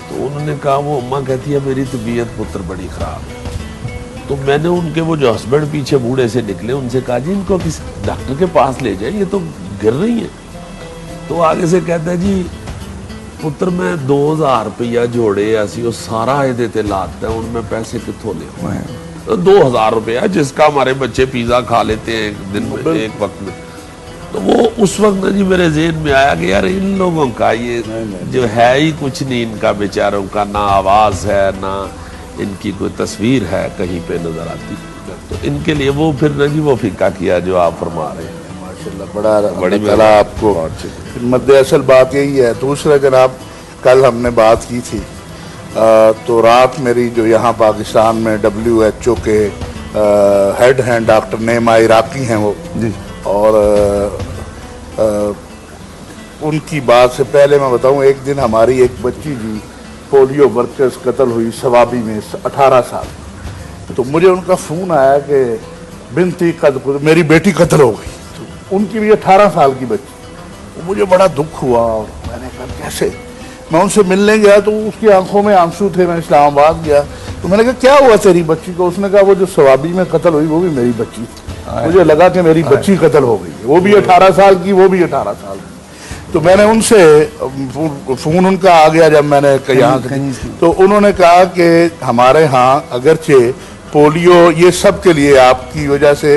तो उन्होंने कहा वो अम्मा कहती है मेरी तबीयत पुत्र बड़ी ख़राब है। तो मैंने उनके वो जो हस्बैंड पीछे बूढ़े से निकले उनसे कहा जी इनको किसी डॉक्टर के पास ले जाए, ये तो गिर रही है। तो आगे से कहता है जी पुत्र मैं 2000 रुपया जोड़े असी वो सारा ये देते लाते हैं, उनमें पैसे कितों ले? तो 2000 रुपया जिसका हमारे बच्चे पिज्जा खा लेते हैं एक दिन में, एक वक्त में। तो वो उस वक्त ना जी मेरे ज़हन में आया कि यार इन लोगों का ये जो है ही कुछ नहीं, इनका बेचारों का ना आवाज़ है ना इनकी कोई तस्वीर है कहीं पे नजर आती, तो इनके लिए वो फिर ना जी वो फिक्का किया जो आप फरमा रहे हैं। माशाल्लाह, बड़ी भला आपको। मद्दे असल बात यही है। दूसरा जनाब, कल हमने बात की थी तो रात मेरी जो यहाँ पाकिस्तान में WHO के हेड हैं डॉक्टर नेमा इराकी हैं वो जी, और उनकी बात से पहले मैं बताऊँ, एक दिन हमारी एक बच्ची जी पोलियो वर्कर्स कत्ल हुई सवाबी में, 18 साल। तो मुझे उनका फ़ोन आया कि बिनती मेरी बेटी कत्ल हो गई, तो उनकी भी 18 साल की बच्ची। तो मुझे बड़ा दुख हुआ और मैंने कहा कैसे। मैं उनसे मिलने गया तो उसकी आंखों में आंसू थे। मैं इस्लामाबाद गया तो मैंने कहा क्या हुआ तेरी बच्ची को? उसने कहा वो जो सवाबी में कत्ल हुई वो भी मेरी बच्ची थी। मुझे लगा कि मेरी बच्ची कत्ल हो गई, वो भी 18 साल की, वो भी 18 साल की। तो मैंने उनसे फ़ोन उनका आ गया जब मैंने यहाँ, तो उन्होंने कहा कि हमारे यहाँ अगरचे पोलियो ये सब के लिए आपकी वजह से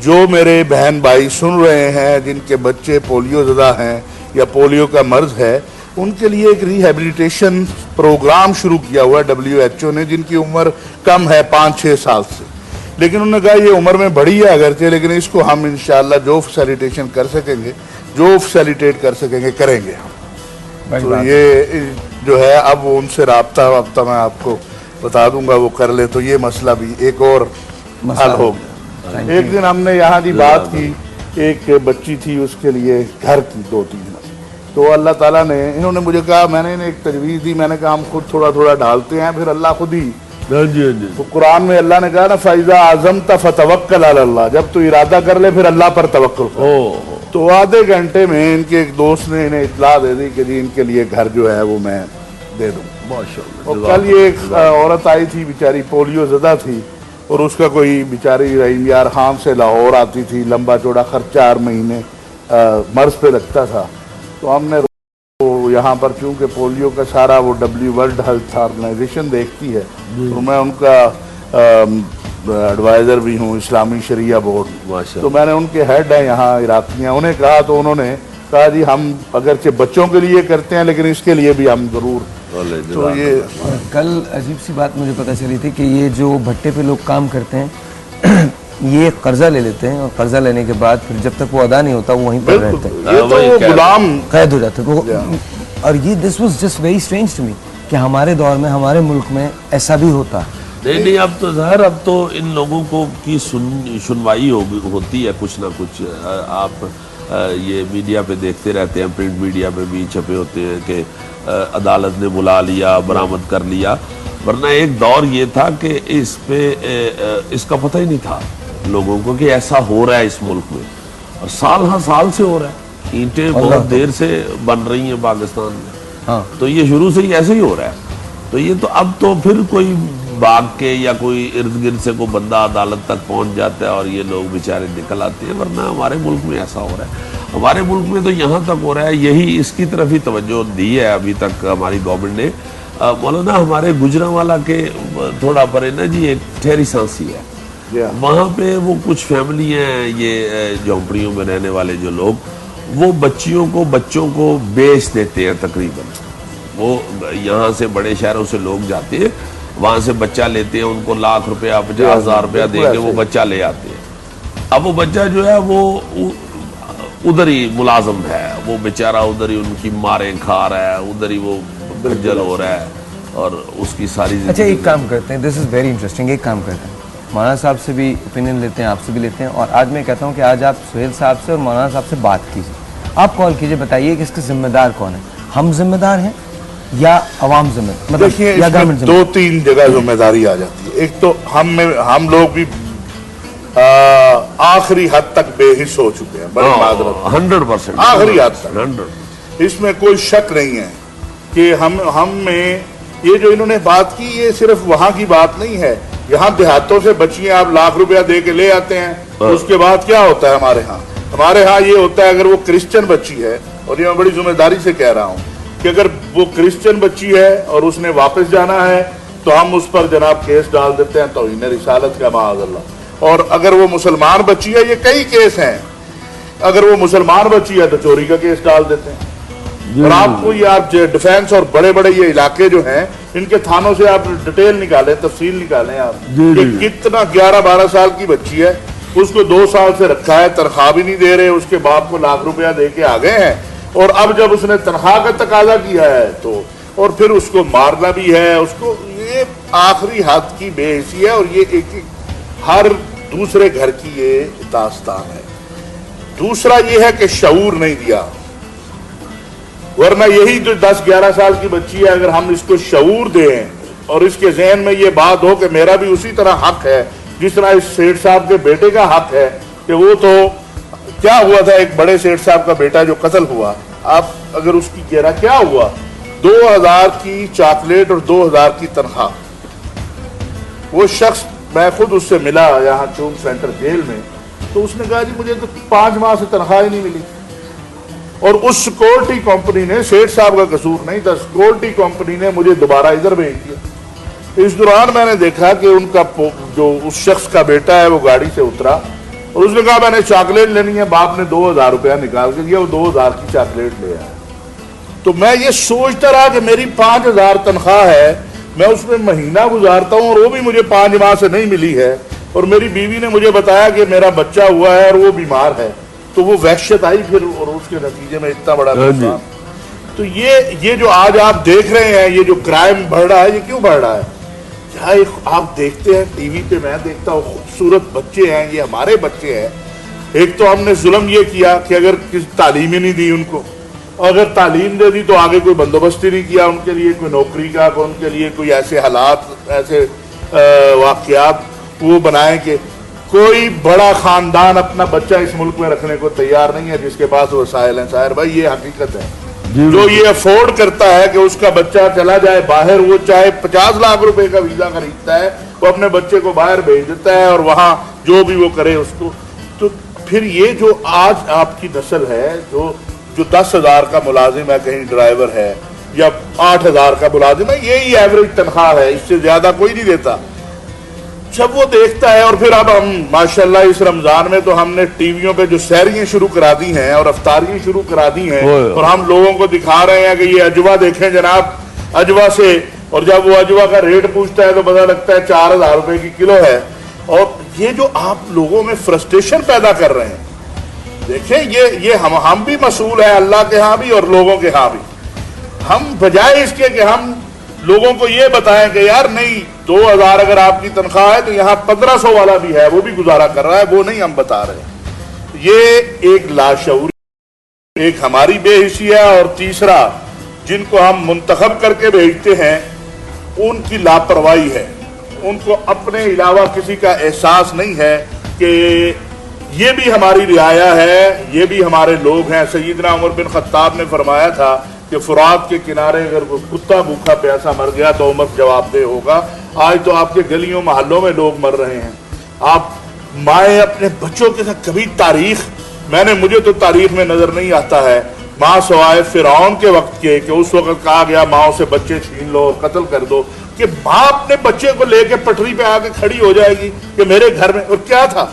जो मेरे बहन भाई सुन रहे हैं जिनके बच्चे पोलियो ज़दा हैं या पोलियो का मर्ज है, उनके लिए एक रिहेबिलिटेशन प्रोग्राम शुरू किया हुआ है WHO ने, जिनकी उम्र कम है 5-6 साल से। लेकिन उन्होंने कहा ये उम्र में बड़ी है अगरचे, लेकिन इसको हम इंशाल्लाह जो फैसिलिटेशन कर सकेंगे, जो फैसिलिटेट कर सकेंगे करेंगे हम। तो ये जो है अब उनसे राब्ता मैं आपको बता दूंगा, वो कर ले तो ये मसला भी एक और हल होगा। एक दिन हमने यहाँ की बात की एक बच्ची थी उसके लिए घर की 2-3, तो अल्लाह ताला ने, इन्होंने मुझे कहा, मैंने इन्हें एक तजवीज़ दी, मैंने कहा हम खुद थोड़ा थोड़ा डालते हैं, फिर अल्लाह खुद ही। तो कुरान में अल्लाह ने कहा ना, फ़ैज़ा आज़मता फ़तवक्कल अल्लाह, जब तू इरादा कर ले फिर अल्लाह पर तवक्कुल कर। तो आधे घंटे में इनके एक दोस्त ने इन्हें इत्तला दे दी कि जी इनके लिए घर जो है वो मैं दे दूँ। और कल ये एक औरत आई थी, बेचारी पोलियो ज़दा थी, और उसका कोई बेचारी रहीम यार खान से लाहौर आती थी, लंबा चौड़ा खर्चा 4 महीने मर्ज पे लगता था। तो हमने यहाँ पर, चूँकि पोलियो का सारा वो वर्ल्ड हेल्थ ऑर्गेनाइजेशन देखती है, तो मैं उनका एडवाइज़र भी हूँ इस्लामी शरिया बोर्ड, तो मैंने उनके हेड हैं यहाँ इराकियाँ, उन्हें कहा, तो उन्होंने कहा जी हम अगरचे बच्चों के लिए करते हैं लेकिन इसके लिए भी हम ज़रूर। तो ये कल अजीब सी बात मुझे पता चली थी कि ये जो भट्टे पे लोग काम करते हैं ये कर्जा ले लेते हैं, और कर्जा लेने के बाद फिर जब तक वो अदा नहीं होता वो वहीं पर रहते हैं, ये तो वो गुलाम कैद हो जाते हैं। और ये this was just very strange to me कि हमारे दौर में, हमारे मुल्क में ऐसा भी होता है। नहीं, अब तो ज़ाहिर, अब तो इन लोगों को की सुनवाई होती है कुछ ना कुछ। आप ये मीडिया पे देखते रहते हैं, प्रिंट मीडिया पे भी छपे होते हैं कि अदालत ने बुला लिया, बरामद कर लिया, वरना एक दौर ये था कि इस पे इसका पता ही नहीं था लोगों को कि ऐसा हो रहा है इस मुल्क में, और साल हाँ साल से हो रहा है। ईंटें बहुत देर से बन रही हैं पाकिस्तान में, हाँ, तो ये शुरू से ही ऐसे ही हो रहा है। तो ये तो अब तो फिर कोई भाग के या कोई इर्द गिर्द से कोई बंदा अदालत तक पहुंच जाता है और ये लोग बेचारे निकल आते हैं, वरना हमारे मुल्क में ऐसा हो रहा है। हमारे मुल्क में तो यहाँ तक हो रहा है, यही इसकी तरफ ही तवज्जो दी है अभी तक हमारी गवर्नमेंट ने। मौलाना, हमारे गुजरांवाला के थोड़ा परे ना जी एक ठहरी सांसी है, वहाँ पे वो कुछ फैमिली हैं, ये झोंपड़ियों में रहने वाले जो लोग, वो बच्चों को बेच देते हैं तकरीबन। वो यहाँ से बड़े शहरों से लोग जाते हैं, वहाँ से बच्चा लेते हैं, उनको लाख रुपया 50,000 रुपया देके वो बच्चा ले आते हैं। अब वो बच्चा जो है वो उधर ही मुलाजम है, वो बेचारा उधर ही उनकी मारें खा रहा है, उधर ही वो खज्जल हो रहा है, और उसकी सारी। अच्छा, एक काम करते हैं, दिस इज़ वेरी इंटरेस्टिंग, एक काम करते हैं, मौलाना साहब से भी ओपिनियन लेते हैं, आपसे भी लेते हैं, और आज मैं कहता हूँ कि आज आप सुहेल साहब से और मौलाना साहब से बात कीजिए, आप कॉल कीजिए, बताइए कि इसके जिम्मेदार कौन है, हम जिम्मेदार हैं या अवाम जिम्मेदार, मतलब या गवर्नमेंट? 2-3 जगह जिम्मेदारी आ जाती है। एक तो हम लोग भी आखिरी हद तक बेहिस हो चुके हैं, बड़ी मादरत, 100% आखिरी हद तक, इसमें कोई शक नहीं है कि हम में ये जो इन्होंने बात की, ये सिर्फ वहां की बात नहीं है। यहाँ देहातों से बच्चियां आप लाख रुपया दे के ले आते हैं, तो उसके बाद क्या होता है हमारे यहाँ ये होता है, अगर वो क्रिश्चियन बच्ची है, और ये मैं बड़ी जिम्मेदारी से कह रहा हूँ कि अगर वो क्रिश्चियन बच्ची है और उसने वापस जाना है, तो हम उस पर जनाब केस डाल देते हैं तौहीन रिसालत का, माअज़ल्लाह। और अगर वो मुसलमान बच्ची है, ये कई केस हैं, अगर वो मुसलमान बच्ची है तो चोरी का केस डाल देते हैं। और आपको ये आप डिफेंस और बड़े बड़े ये इलाके जो हैं, इनके थानों से आप डिटेल निकालें, तफसील निकालें आप, कितना 11-12 साल की बच्ची है, उसको 2 साल से रखा है, तनख्वाह भी नहीं दे रहे, उसके बाप को लाख रुपया दे के आ गए हैं, और अब जब उसने तनख्वाह का तकाजा किया है तो, और फिर उसको मारना भी है उसको, ये आखिरी हद की बेहिसी है, और ये एक हर दूसरे घर की ये दास्तान है। दूसरा ये है कि शऊर नहीं दिया, वरना यही जो 10-11 साल की बच्ची है, अगर हम इसको शऊर दें और इसके जहन में ये बात हो कि मेरा भी उसी तरह हक है जिस तरह इस सेठ साहब के बेटे का हक है, कि वो तो क्या हुआ था, एक बड़े सेठ साहब का बेटा जो कत्ल हुआ, आप अगर उसकी घेरा क्या हुआ, 2000 की चॉकलेट और 2000 की तनख्वाह। वो शख्स, मैं खुद उससे मिला यहाँ चूम सेंटर जेल में, तो उसने कहा जी मुझे तो 5 माह से तनख्वाह ही नहीं मिली, और उस सिक्योरिटी कंपनी ने, सेठ साहब का कसूर नहीं था, सिक्योरिटी कंपनी ने मुझे दोबारा इधर भेज दिया। इस दौरान मैंने देखा कि उनका जो उस शख्स का बेटा है वो गाड़ी से उतरा, और उसने कहा मैंने चॉकलेट लेनी है, बाप ने 2000 रुपया निकाल के दिया, वो 2000 की चॉकलेट ले आया। तो मैं ये सोचता रहा कि मेरी 5000 तनख्वाह है, मैं उसमें महीना गुजारता हूँ, और वो भी मुझे 5 माह से नहीं मिली है, और मेरी बीवी ने मुझे बताया कि मेरा बच्चा हुआ है और वो बीमार है, तो वो वहशत आई फिर, और उसके नतीजे में इतना बड़ा नुकसान। तो ये जो आज आप देख रहे हैं, ये जो क्राइम बढ़ रहा है, ये क्यों बढ़ रहा है? यहाँ आप देखते हैं टीवी पे, मैं देखता हूँ, खूबसूरत बच्चे हैं, ये हमारे बच्चे हैं, एक तो हमने जुल्म ये किया कि अगर किसी तालीम ही नहीं दी उनको, और अगर तालीम दे दी तो आगे कोई बंदोबस्त ही नहीं किया उनके लिए, कोई नौकरी का, उनके लिए कोई ऐसे हालात, ऐसे वाकयात वो बनाए कि कोई बड़ा खानदान अपना बच्चा इस मुल्क में रखने को तैयार नहीं है जिसके पास वसाइल हैं। साहिर भाई ये हकीकत है। जो ये अफोर्ड करता है कि उसका बच्चा चला जाए बाहर, वो चाहे 50 लाख रुपए का वीजा खरीदता है, वो अपने बच्चे को बाहर भेज देता है और वहां जो भी वो करे उसको। तो फिर ये जो आज आपकी नस्ल है जो 10,000 का मुलाजिम है, कहीं ड्राइवर है, या 8,000 का मुलाजिम है, यही एवरेज तनख्वाह है, इससे ज्यादा कोई नहीं देता। जब वो देखता है, और फिर अब हम माशाल्लाह इस रमजान में तो हमने टीवियों पे जो सैरियां शुरू करा दी हैं और अफ्तारियां शुरू करा दी हैं, और हम लोगों को दिखा रहे हैं कि ये अजवा देखें जनाब, अजवा से, और जब वो अजवा का रेट पूछता है तो पता लगता है 4,000 रुपए की किलो है। और ये जो आप लोगों में फ्रस्ट्रेशन पैदा कर रहे हैं, देखें ये हम भी मसूल है, अल्लाह के यहाँ भी और लोगों के यहाँ भी। हम बजाय इसके कि हम लोगों को ये बताएं कि यार नहीं, 2,000 अगर आपकी तनख्वाह है तो यहाँ 1,500 वाला भी है, वो भी गुजारा कर रहा है, वो नहीं हम बता रहे। ये एक लाशऊरी, एक हमारी बेहिसिया, और तीसरा जिनको हम मुंतखब करके भेजते हैं उनकी लापरवाही है। उनको अपने अलावा किसी का एहसास नहीं है कि ये भी हमारी रियाया है, ये भी हमारे लोग हैं। सैयदना उमर बिन खत्ताब ने फरमाया था कि फुरात के किनारे अगर कोई कुत्ता भूखा प्यासा मर गया तो उमर जवाबदेह होगा। आज तो आपके गलियों मोहल्लों में लोग मर रहे हैं। आप माए अपने बच्चों के साथ कभी तारीख, मुझे तो तारीख में नजर नहीं आता है माँ सवाए फिरौन के वक्त के कि उस वक्त कहा गया माओ से बच्चे छीन लो और कत्ल कर दो, कि माँ अपने बच्चे को लेके पटरी पे आके खड़ी हो जाएगी कि मेरे घर में। और क्या था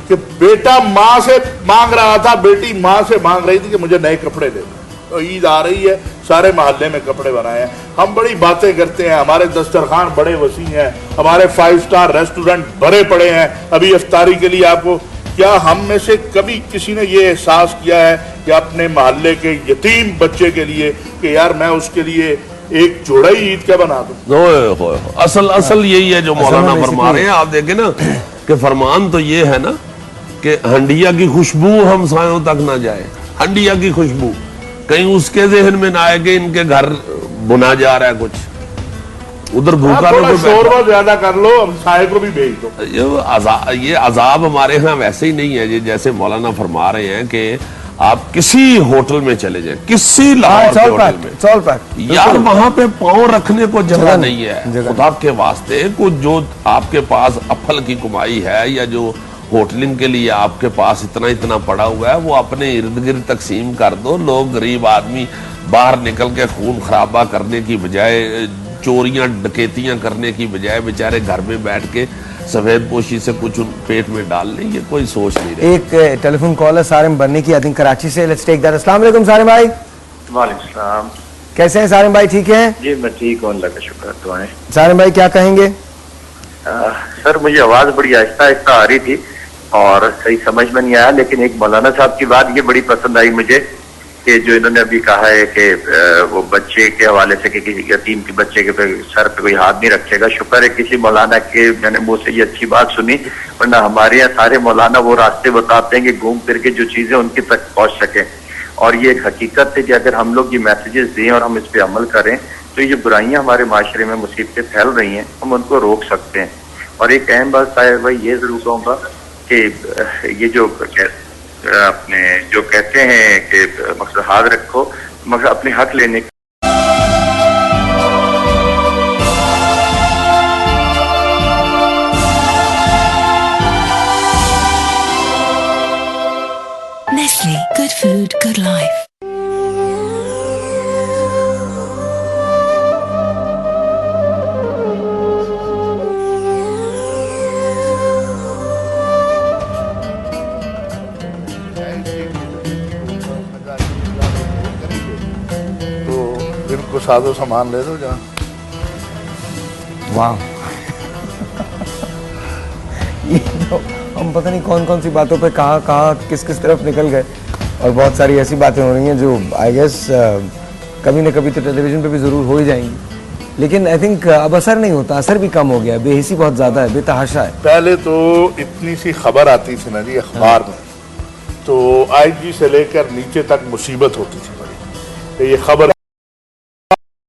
कि बेटा माँ से मांग रहा था, बेटी माँ से मांग रही थी कि मुझे नए कपड़े दे। तो ईद आ रही है, सारे मोहल्ले में कपड़े बनाए हैं। हम बड़ी बातें करते हैं, हमारे दस्तरखान बड़े वसी हैं, हमारे 5 स्टार रेस्टोरेंट भरे पड़े हैं अभी इफ्तारी के लिए। आपको क्या हम में से कभी किसी ने ये एहसास किया है कि अपने मोहल्ले के यतीम बच्चे के लिए कि यार मैं उसके लिए एक जोड़ा ही ईद क्या बना दूं? असल यही है जो मौलाना फरमा रहे हैं। आप देखें ना कि फरमान तो ये है ना कि हंडिया की खुशबू हमसायों तक ना जाए। हंडिया की खुशबू कहीं उसके जहन में ना आए कि इनके घर बुना जा रहा है कुछ, उधर भूखा शोरबा ज्यादा कर लो, हम साहे को भी भेज दो। ये अजाब हमारे यहाँ वैसे ही नहीं है। जैसे मौलाना फरमा रहे हैं कि आप किसी होटल में चले जाए, किसी लाहौर होटल में, यार वहां पे पांव रखने को जगह नहीं है। खुदा के वास्ते कुछ जो आपके पास अफल की कमाई है या जो होटलिंग के लिए आपके पास इतना पड़ा हुआ है, वो अपने इर्द गिर्द तकसीम कर दो। लोग गरीब आदमी बाहर निकल के खून खराबा करने की बजाय, चोरियां डकैतियां करने की बजाय बेचारे घर में बैठ के सफेद पोशी से कुछ पेट में डाल लें, ये कोई सोच नहीं रही। एक टेलीफोन कॉल है सारिम बनने की, आई थिंक कराची से। Let's take that. अस्सलाम वालेकुम सारिम भाई। वालेकुम सलाम। कैसे हैं सारिम भाई, ठीक हैं? जी मैं ठीक हूँ, अल्लाह का शुक्र। दुआएं। सारिम भाई क्या कहेंगे? सर मुझे आवाज बड़ी आहिस्ता आहिस्ता आ रही थी और सही समझ में नहीं आया, लेकिन एक मौलाना साहब की बात ये बड़ी पसंद आई मुझे कि जो इन्होंने अभी कहा है कि वो बच्चे के हवाले से कि किसी यतीम के बच्चे के सर पे कोई हाथ नहीं रखेगा। शुक्र है किसी मौलाना के मैंने मुंह से ये अच्छी बात सुनी, वरना हमारे यहाँ सारे मौलाना वो रास्ते बताते हैं कि घूम फिर के जो चीजें उनकी तक पहुंच सके। और ये एक हकीकत है कि अगर हम लोग ये मैसेजेस दें और हम इस पर अमल करें तो ये बुराइयां हमारे माशरे में मुसीबतें फैल रही हैं, हम उनको रोक सकते हैं। और एक अहम बात साहिब भाई ये जरूर कहूँगा कि ये जो अपने जो कहते हैं कि मकसद हाथ रखो, मगर अपने हक लेने Nestle, good food, good life. इनको सादो सामान ले दो जरा। वाह ये तो हम पता नहीं कौन कौन सी बातों पे कहाँ किस तरफ निकल गए, और बहुत सारी ऐसी बातें हो रही हैं जो आई गेस कभी न कभी तो टेलीविजन पे भी जरूर हो ही जाएंगी। लेकिन आई थिंक अब असर नहीं होता, असर भी कम हो गया, बेहिसी बहुत ज्यादा है, बेतहाशा है। पहले तो इतनी सी खबर आती थी ना जी अखबार में तो आईजी से लेकर नीचे तक मुसीबत होती थी बड़ी। तो ये खबर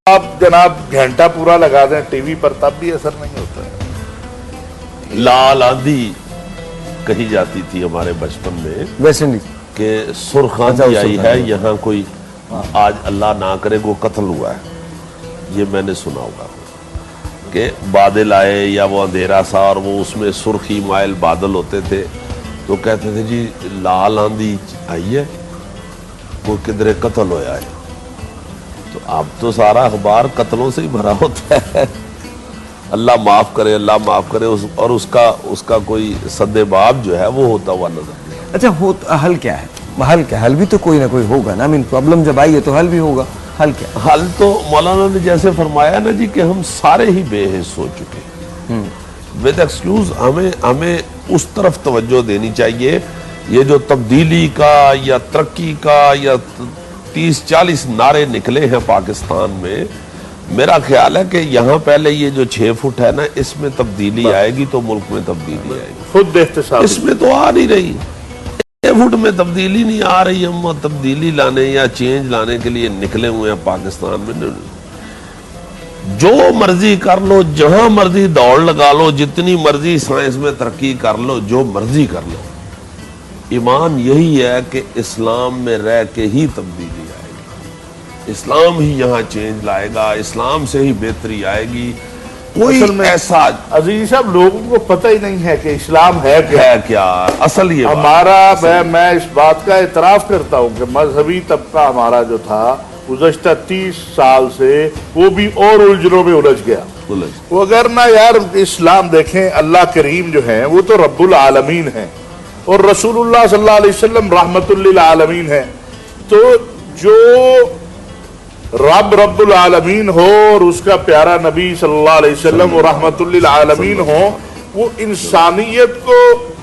आप जनाब घंटा पूरा लगा दें टीवी पर तब भी असर नहीं होता है। लाल आंधी कही जाती थी हमारे बचपन में वेस्ट इंडीज कि सुर्ख आंधी आई है, यहाँ कोई आज अल्लाह ना करे वो कत्ल हुआ है, ये मैंने सुना होगा कि बादल आए या वो अंधेरा सा और वो उसमें सुर्खी माइल बादल होते थे, तो कहते थे जी लाल आंधी आई है, वो किधरे कत्ल होया है। तो अब तो सारा अखबार कत्लों से ही भरा होता है। अल्लाह माफ करे, अल्लाह माफ करे। और उसका कोई सद्देबाब जो है वो होता हुआ नजर। अच्छा, हल क्या है? हल भी तो कोई ना कोई होगा ना। प्रॉब्लम जब आई है तो हल भी होगा। हल क्या? हल तो मौलाना ने जैसे फरमाया ना जी कि हम सारे ही बेहिस हो चुके, विद एक्सक्यूज हमें उस तरफ तवज्जो देनी चाहिए। ये जो तब्दीली का या तरक्की का या 30-40 नारे निकले हैं पाकिस्तान में, मेरा ख्याल है कि यहाँ पहले ये जो 6 फुट है ना, इसमें तब्दीली आएगी तो मुल्क में तब्दीली आएगी। खुद एहतसाब इसमें तो आ नहीं रही, 6 फुट में तब्दीली नहीं आ रही। हम तब्दीली लाने या चेंज लाने के लिए निकले हुए हैं पाकिस्तान में। जो मर्जी कर लो, जहां मर्जी दौड़ लगा लो, जितनी मर्जी साइंस में तरक्की कर लो, जो मर्जी कर लो, ईमान यही है कि इस्लाम में रह के ही तब्दीली आएगी, इस्लाम ही यहाँ चेंज लाएगा, इस्लाम से ही बेहतरी आएगी। कोई ऐसा अजीज साहब लोगों को पता ही नहीं है कि इस्लाम है क्या असल ये हमारा। मैं इस बात का इतराफ करता हूँ कि मजहबी तबका हमारा जो था गुज़श्ता 30 साल से वो भी और उलझनों में उलझ गया। वो अगर ना यार इस्लाम देखें, अल्लाह करीम जो है वो तो रब्बुल आलमीन है और रसूलुल्लाह सल्लल्लाहु अलैहि वसल्लम रहमतुल लिल आलमीन है। तो जो रब रब्बुल आलमीन हो और उसका प्यारा नबी सल्लल्लाहु अलैहि वसल्लम और रहमतुल लिल आलमीन हो, वो इंसानियत को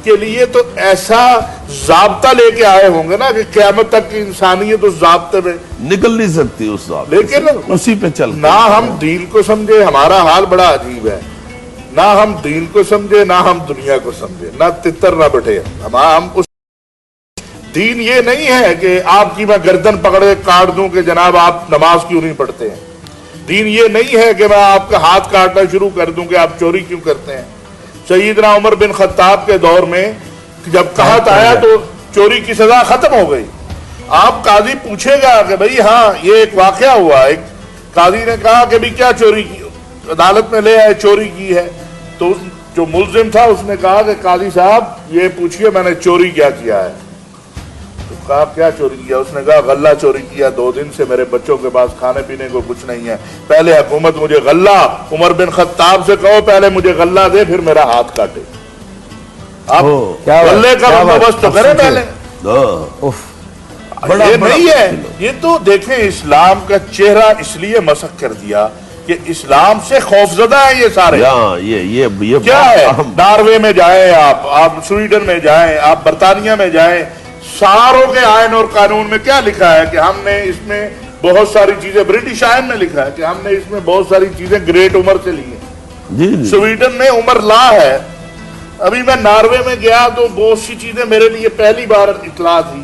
के लिए तो ऐसा ज़ाब्ता लेके आए होंगे ना कि क़यामत तक की इंसानियत उस ज़ाब्ते में निकल नहीं सकती उस ज़ाब्ते, लेकिन उसी पे चल ना हम दीन को समझे। हमारा हाल बड़ा अजीब है, ना हम दीन को समझे, ना हम दुनिया को समझे, ना तितर ना बैठे हम उस दीन ये नहीं है कि आपकी मैं गर्दन पकड़े काट दूं कि जनाब आप नमाज क्यों नहीं पढ़ते हैं। दीन ये नहीं है कि मैं आपका हाथ काटना शुरू कर दूं कि आप चोरी क्यों करते हैं। सैयदना उमर बिन खत्ताब के दौर में जब कहत आया तो चोरी की सजा खत्म हो गई। आप काजी पूछेगा कि भाई हाँ ये एक वाकया हुआ, एक काजी ने कहा कि भाई क्या चोरी की, अदालत में ले आए चोरी की है। तो जो मुल्जिम था उसने कहा कि काजी साहब ये पूछिए मैंने चोरी क्या किया है। तो कहा क्या चोरी किया? उसने कहा गल्ला चोरी किया, 2 दिन से मेरे बच्चों के पास खाने पीने को कुछ नहीं है। पहले हुकूमत मुझे गल्ला, उमर बिन खत्ताब से कहो पहले मुझे गल्ला दे फिर मेरा हाथ काटे। आप गल्ले का बंदोबस्त तो करें पहले। ये नहीं है, ये तो देखें इस्लाम का चेहरा इसलिए मसक कर दिया कि इस्लाम से खौफजदा है ये सारे। ये क्या है? नॉर्वे में जाएं आप स्वीडन में जाएं, आप बरतानिया में जाएं, सारों के आयन और कानून में क्या लिखा है कि हमने इसमें बहुत सारी चीजें, ब्रिटिश आयन में लिखा है कि हमने इसमें बहुत सारी चीजें ग्रेट उमर से ली हैं। स्वीडन में उमर ला है। अभी मैं नॉर्वे में गया तो बहुत सी चीजें मेरे लिए पहली बार इतला थी,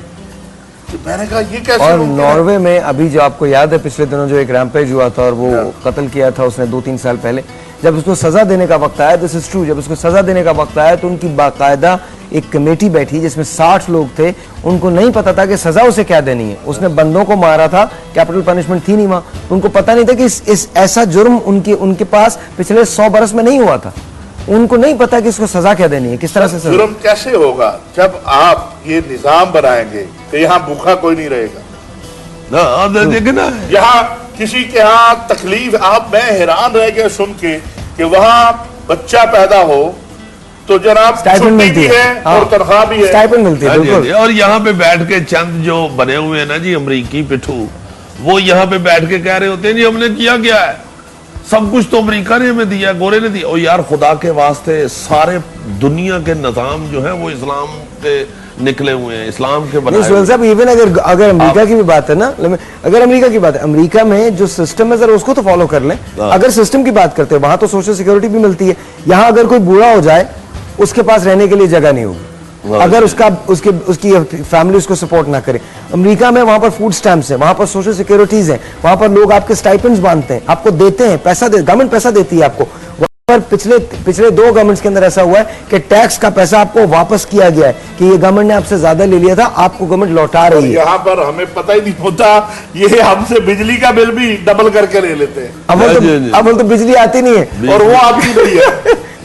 तो मैंने कहा ये कैसे। और नॉर्वे में अभी जो आपको याद है पिछले दिनों जो एक रैम्पेज हुआ था और वो कत्ल किया था उसने 2-3 साल पहले, जब उसको सजा देने का वक्त आया, दिस इज ट्रू, जब उसको सजा देने का वक्त आया तो उनकी बाकायदा एक कमेटी बैठी जिसमें 60 लोग थे। उनको नहीं पता था कि सजा उसे क्या देनी है। उसने बंदों को मारा था, कैपिटल पनिशमेंट थी नहीं वहां। उनको पता नहीं था कि इस ऐसा जुर्म उनके पास पिछले 100 बरस में नहीं हुआ था। उनको नहीं पता कि इसको सजा क्या देनी है, किस तरह से सजा। जुर्म कैसे होगा जब आप ये निजाम बनाएंगे तो यहाँ भूखा कोई नहीं रहेगा, यहाँ किसी के यहाँ तकलीफ। मैं हैरान रह गया सुन के कि वहां बच्चा पैदा हो तो जनाब स्टाइपेंड मिलती है और तनख्वाह भी है, स्टाइपेंड मिलती है बिल्कुल। और यहाँ पे बैठ के चंद जो बने हुए हैं ना जी अमरीकी पिट्ठू, वो यहाँ पे बैठ के कह रहे होते हैं जी हमने किया क्या है, सब कुछ तो अमेरिका ने हमें दिया, गोरे ने दिया। और यार खुदा के वास्ते सारे दुनिया के निजाम जो है वो इस्लाम के निकले हुए हैं, इस्लाम के बनाए हुए। साहब इवन अगर अमेरिका की भी बात है ना, अगर अमेरिका की बात है, अमेरिका में जो सिस्टम है जरा उसको तो फॉलो कर लें। अगर सिस्टम की बात करते हैं वहां तो सोशल सिक्योरिटी भी मिलती है। यहाँ अगर कोई बूढ़ा हो जाए उसके पास रहने के लिए जगह नहीं होगी, अगर उसकी फैमिली उसको सपोर्ट ना करे। अमेरिका में वहां पर फूड स्टैम्प्स है, वहां पर सोशल सिक्योरिटीज है, वहां पर लोग आपके स्टाइपेंड्स बांधते हैं, आपको देते हैं, गवर्नमेंट पैसा देती है आपको। पर पिछले 2 गवर्नमेंट्स के अंदर ऐसा हुआ है कि टैक्स का पैसा आपको वापस किया गया है कि ये गवर्नमेंट ने आपसे ज्यादा ले लिया था, आपको गवर्नमेंट लौटा रही है। यहाँ पर हमें पता ही नहीं होता, ये हमसे बिजली का बिल भी डबल करके ले लेते हैं। अब तो बिजली आती नहीं है और वो आती नहीं है।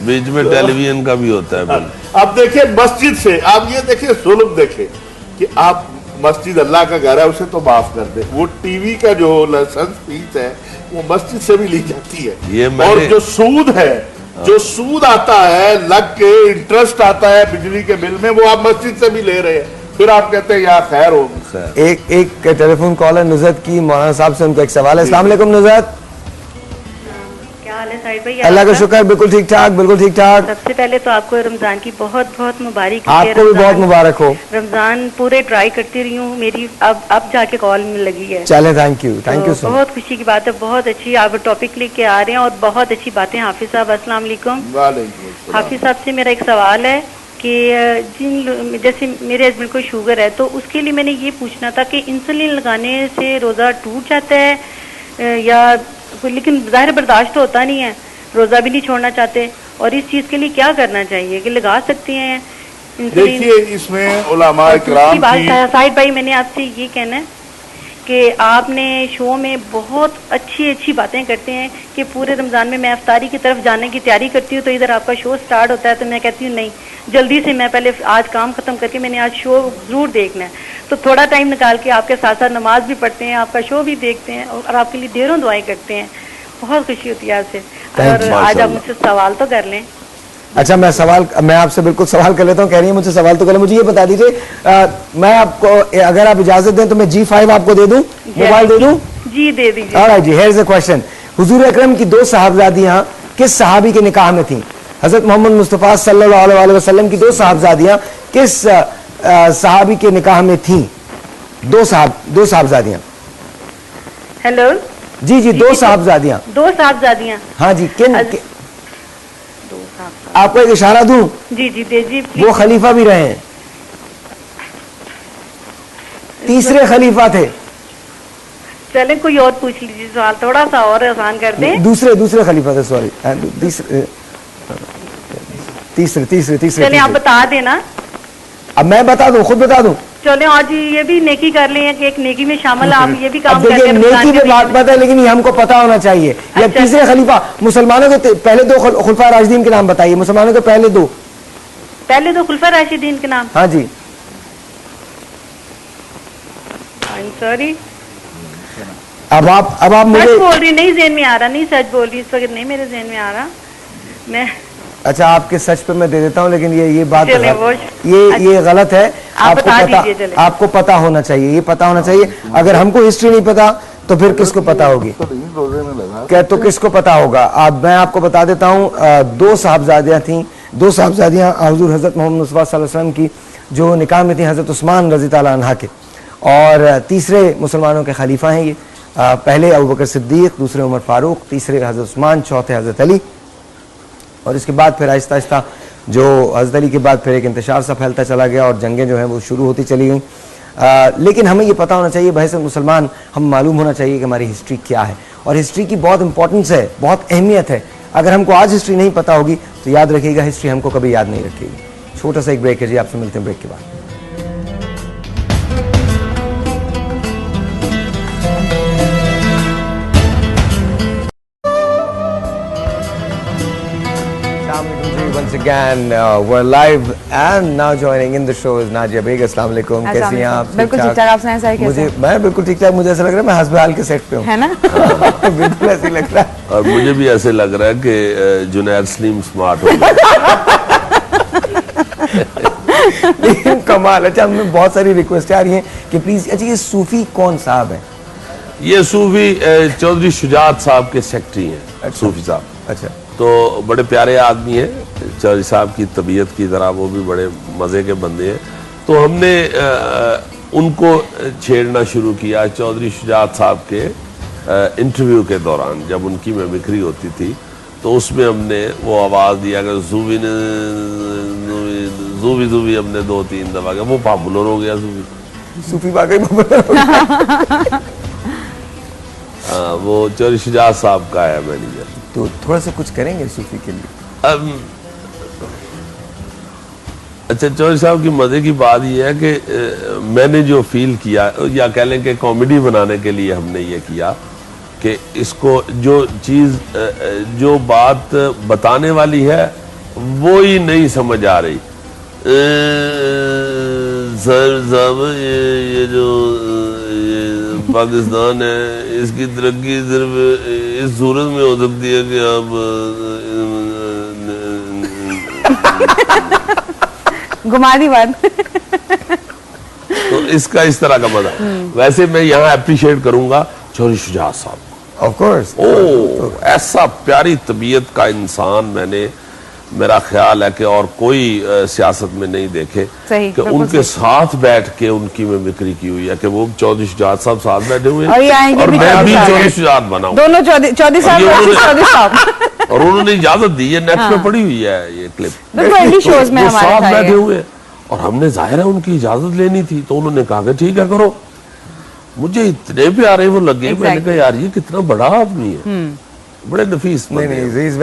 बीच में टेलीविजन का भी होता है बिल। अब देखिए मस्जिद से आप ये देखिए सुलभ देखे कि आप मस्जिद अल्लाह का घर है, उसे तो माफ कर दे, वो टीवी का जो लाइसेंस फीस है वो मस्जिद से भी ली जाती है। और जो सूद है, जो सूद आता है लग के, इंटरेस्ट आता है बिजली के बिल में, वो आप मस्जिद से भी ले रहे हैं, फिर आप कहते हैं यार खैर होगी। एक टेलीफोन कॉल है नुज़रत की, मौलाना साहब से उनका एक सवाल है। अस्सलाम वालेकुम नुज़रत। क्या हाल है साहिब भाई? अल्लाह का शुक्र, बिल्कुल ठीक ठाक, बिल्कुल ठीक ठाक। सबसे पहले तो आपको रमजान की बहुत बहुत मुबारक। आपको भी बहुत मुबारक हो। रमजान पूरे ट्राई करती रही हूँ, मेरी अब जाके कॉल में लगी है। चले, थैंक यू सो। बहुत खुशी की बात है, बहुत अच्छी आप टॉपिक लेके आ रहे हैं और बहुत अच्छी बातें। हाफिज साहब अस्सलाम वालेकुम। हाफिज साहब से मेरा एक सवाल है कि जैसे मेरे हस्बैंड को शुगर है, तो उसके लिए मैंने ये पूछना था कि इंसुलिन लगाने से रोजा टूट जाता है या, लेकिन जाहिर बर्दाश्त तो होता नहीं है, रोजा भी नहीं छोड़ना चाहते, और इस चीज के लिए क्या करना चाहिए कि लगा सकते हैं इंसुलिन? देखिए इसमें उलमा इकराम की साहिब भाई, मैंने आपसे ये कहना है कि आपने शो में बहुत अच्छी अच्छी बातें करते हैं कि पूरे रमजान में मैं इफ्तारी की तरफ जाने की तैयारी करती हूँ, तो इधर आपका शो स्टार्ट होता है तो मैं कहती हूँ नहीं, जल्दी से मैं पहले आज काम खत्म करके मैंने आज शो जरूर देखना है, तो थोड़ा टाइम निकाल के आपके साथ साथ नमाज भी पढ़ते हैं, आपका शो भी देखते हैं और आपके लिए ढेरों दुआएं करते हैं। बहुत खुशी होती है आपसे। और आज आप मुझसे सवाल तो कर लें। अच्छा, मैं आपसे बिल्कुल सवाल कर लेता हूँ। कह रही है मुझसे सवाल तो कर ले। मुझे ये बता दीजिए, मैं आपको, अगर आप इजाजत दें तो मैं G5 आपको दे दूं, मोबाइल दे दूं? जी दे दीजिए। ऑलराइट जी, हियर इज द क्वेश्चन। हुजूर अकरम की 2 साहबजादियां किस सहाबी के निकाह में थीं? हजरत मोहम्मद मुस्तफा सल्लल्लाहु अलैहि वसल्लम की 2 साहबजादियां किस सहाबी के निकाह में थीं? 2 साहबजादियां। हेलो जी, 2 साहबजादियां। 2 साहबजादियां, हाँ जी। आपको एक इशारा दूं? जी दे जी। वो खलीफा भी रहे हैं, तीसरे खलीफा थे। चले कोई और पूछ लीजिए सवाल, थोड़ा सा और आसान कर दें। दूसरे खलीफा थे, सॉरी, तीसरे। चले आप बता देना। अब मैं बता दूं, खुद बता दूं? चले आज ये भी नेकी कर लें कि एक नेकी में शामिल आप ये भी काम देखिए, नेकी पे बात पता है, लेकिन ये हमको पता होना चाहिए। या तीसरे खलीफा, मुसलमानों के पहले 2 खुलफा राशिदीन के नाम बताइए, मुसलमानों के पहले 2 खुलफा राशिदीन के नाम। हाँ जी। सॉरी, अब आप मुझे सच बोल रही, नहीं ज़हन में आ रहा, नहीं सच बोल रही, इस वक्त नहीं मेरे ज़हन में आ रहा। मैं अच्छा, आपके सच पे मैं दे देता हूँ, लेकिन ये बात ये गलत है। आपको पता होना चाहिए, ये पता होना चाहिए। अगर हमको हिस्ट्री नहीं पता तो फिर किसको पता होगी? क्या तो किसको पता होगा? मैं आपको बता देता हूँ, 2 साहबजादियाँ थीं, 2 साहबजादियाँ हुजूर हजरत मोहम्मद मुस्तफा सल्लल्लाहु अलैहि वसल्लम की जो निकाह में थी, हजरत उस्मान रज़ी ताला अन्हा के, और तीसरे मुसलमानों के खलीफा हैं ये। पहले अबू बकर सिद्दीक, दूसरे उमर फारूक, तीसरे हजरत उस्मान, चौथे हजरत अली। और इसके बाद फिर आहिस्ता आहिस्ता जो हजरत अली के बाद फिर एक इंतशार सा फैलता चला गया और जंगें जो हैं वो शुरू होती चली गई। लेकिन हमें ये पता होना चाहिए, बहस मुसलमान, हम मालूम होना चाहिए कि हमारी हिस्ट्री क्या है, और हिस्ट्री की बहुत इंपॉर्टेंस है, बहुत अहमियत है। अगर हमको आज हिस्ट्री नहीं पता होगी तो याद रखिएगा, हिस्ट्री हमको कभी याद नहीं रखेगी। छोटा सा एक ब्रेक है जी, आपसे मिलते हैं ब्रेक के बाद। Once again, we're live and now joining in the show is Nadia Beg. अस्सलाम वालेकुम, कैसी हैं आप? बिल्कुल ठीक ठाक, आप सुनाएं सारी कैसे हैं? मैं बिल्कुल ठीक ठाक, मुझे ऐसा लग रहा है मैं हस्बैल के सेट पे हूँ, है ना? बिल्कुल ऐसे लग रहा है। और मुझे भी ऐसे लग रहा है कि जुनैद सलीम स्मार्ट हो गया। लेकिन कमाल। अच्छा, हमें बहुत सारी रिक्वेस्ट आ रही हैं कि प्लीज, अच्छा ये सूफी कौन साहब है? ये सूफी चौधरी शुजात साहब के सेक्रेटरी हैं। अच्छा, सूफी साहब। अच्छा, तो बड़े प्यारे आदमी हैं, चौधरी साहब की तबीयत की तरह वो भी बड़े मज़े के बंदे हैं। तो हमने उनको छेड़ना शुरू किया चौधरी शुजात साहब के इंटरव्यू के दौरान, जब उनकी मिमिक्री होती थी तो उसमें हमने वो आवाज़ दिया कि सूफी हमने 2-3 दफा किया, वो पॉपुलर हो गया सूफी वाकई हाँ, वो चौधरी शुजात साहब का है मैनेजर। तो थोड़ा सा कुछ करेंगे सूफी के लिए? अच्छा, चौधरी साहब की मजे की बात यह है कि मैंने जो फील किया, या कह लें कि कॉमेडी बनाने के लिए हमने ये किया कि इसको जो चीज़ जो बात बताने वाली है वो ही नहीं समझ आ रही। सर साहब ये जो पाकिस्तान है इसकी तरक्की सिर्फ इस सूरत में हो सकती है कि आप घुमा दी बात। तो इसका इस तरह का मजा। वैसे मैं यहाँ अप्रिशिएट करूंगा चौधरी शुजात साहब। Of course. ऐसा प्यारी तबीयत का इंसान मैंने, मेरा ख्याल है कि और कोई सियासत में नहीं देखे कि उनके साथ बैठ के उनकी मिमिक्री की हुई है, कि वो चौधरी शुजात साहब साथ बैठे हुए हैं और मैं भी चौधरी शुजात बनाऊं, दोनों चौधरी साहब और उन्होंने इजाजत दी है, नेट पे पड़ी हुई है ये क्लिप, शोज में हमारे साथ बैठे हुए और हमने जाहिर है उनकी इजाजत लेनी थी, तो उन्होंने कहा कि ठीक है करो। मुझे इतने प्यारे वो लगे, मैंने कहा यार ये कितना बड़ा आदमी है, बड़े नफीस। नहीं,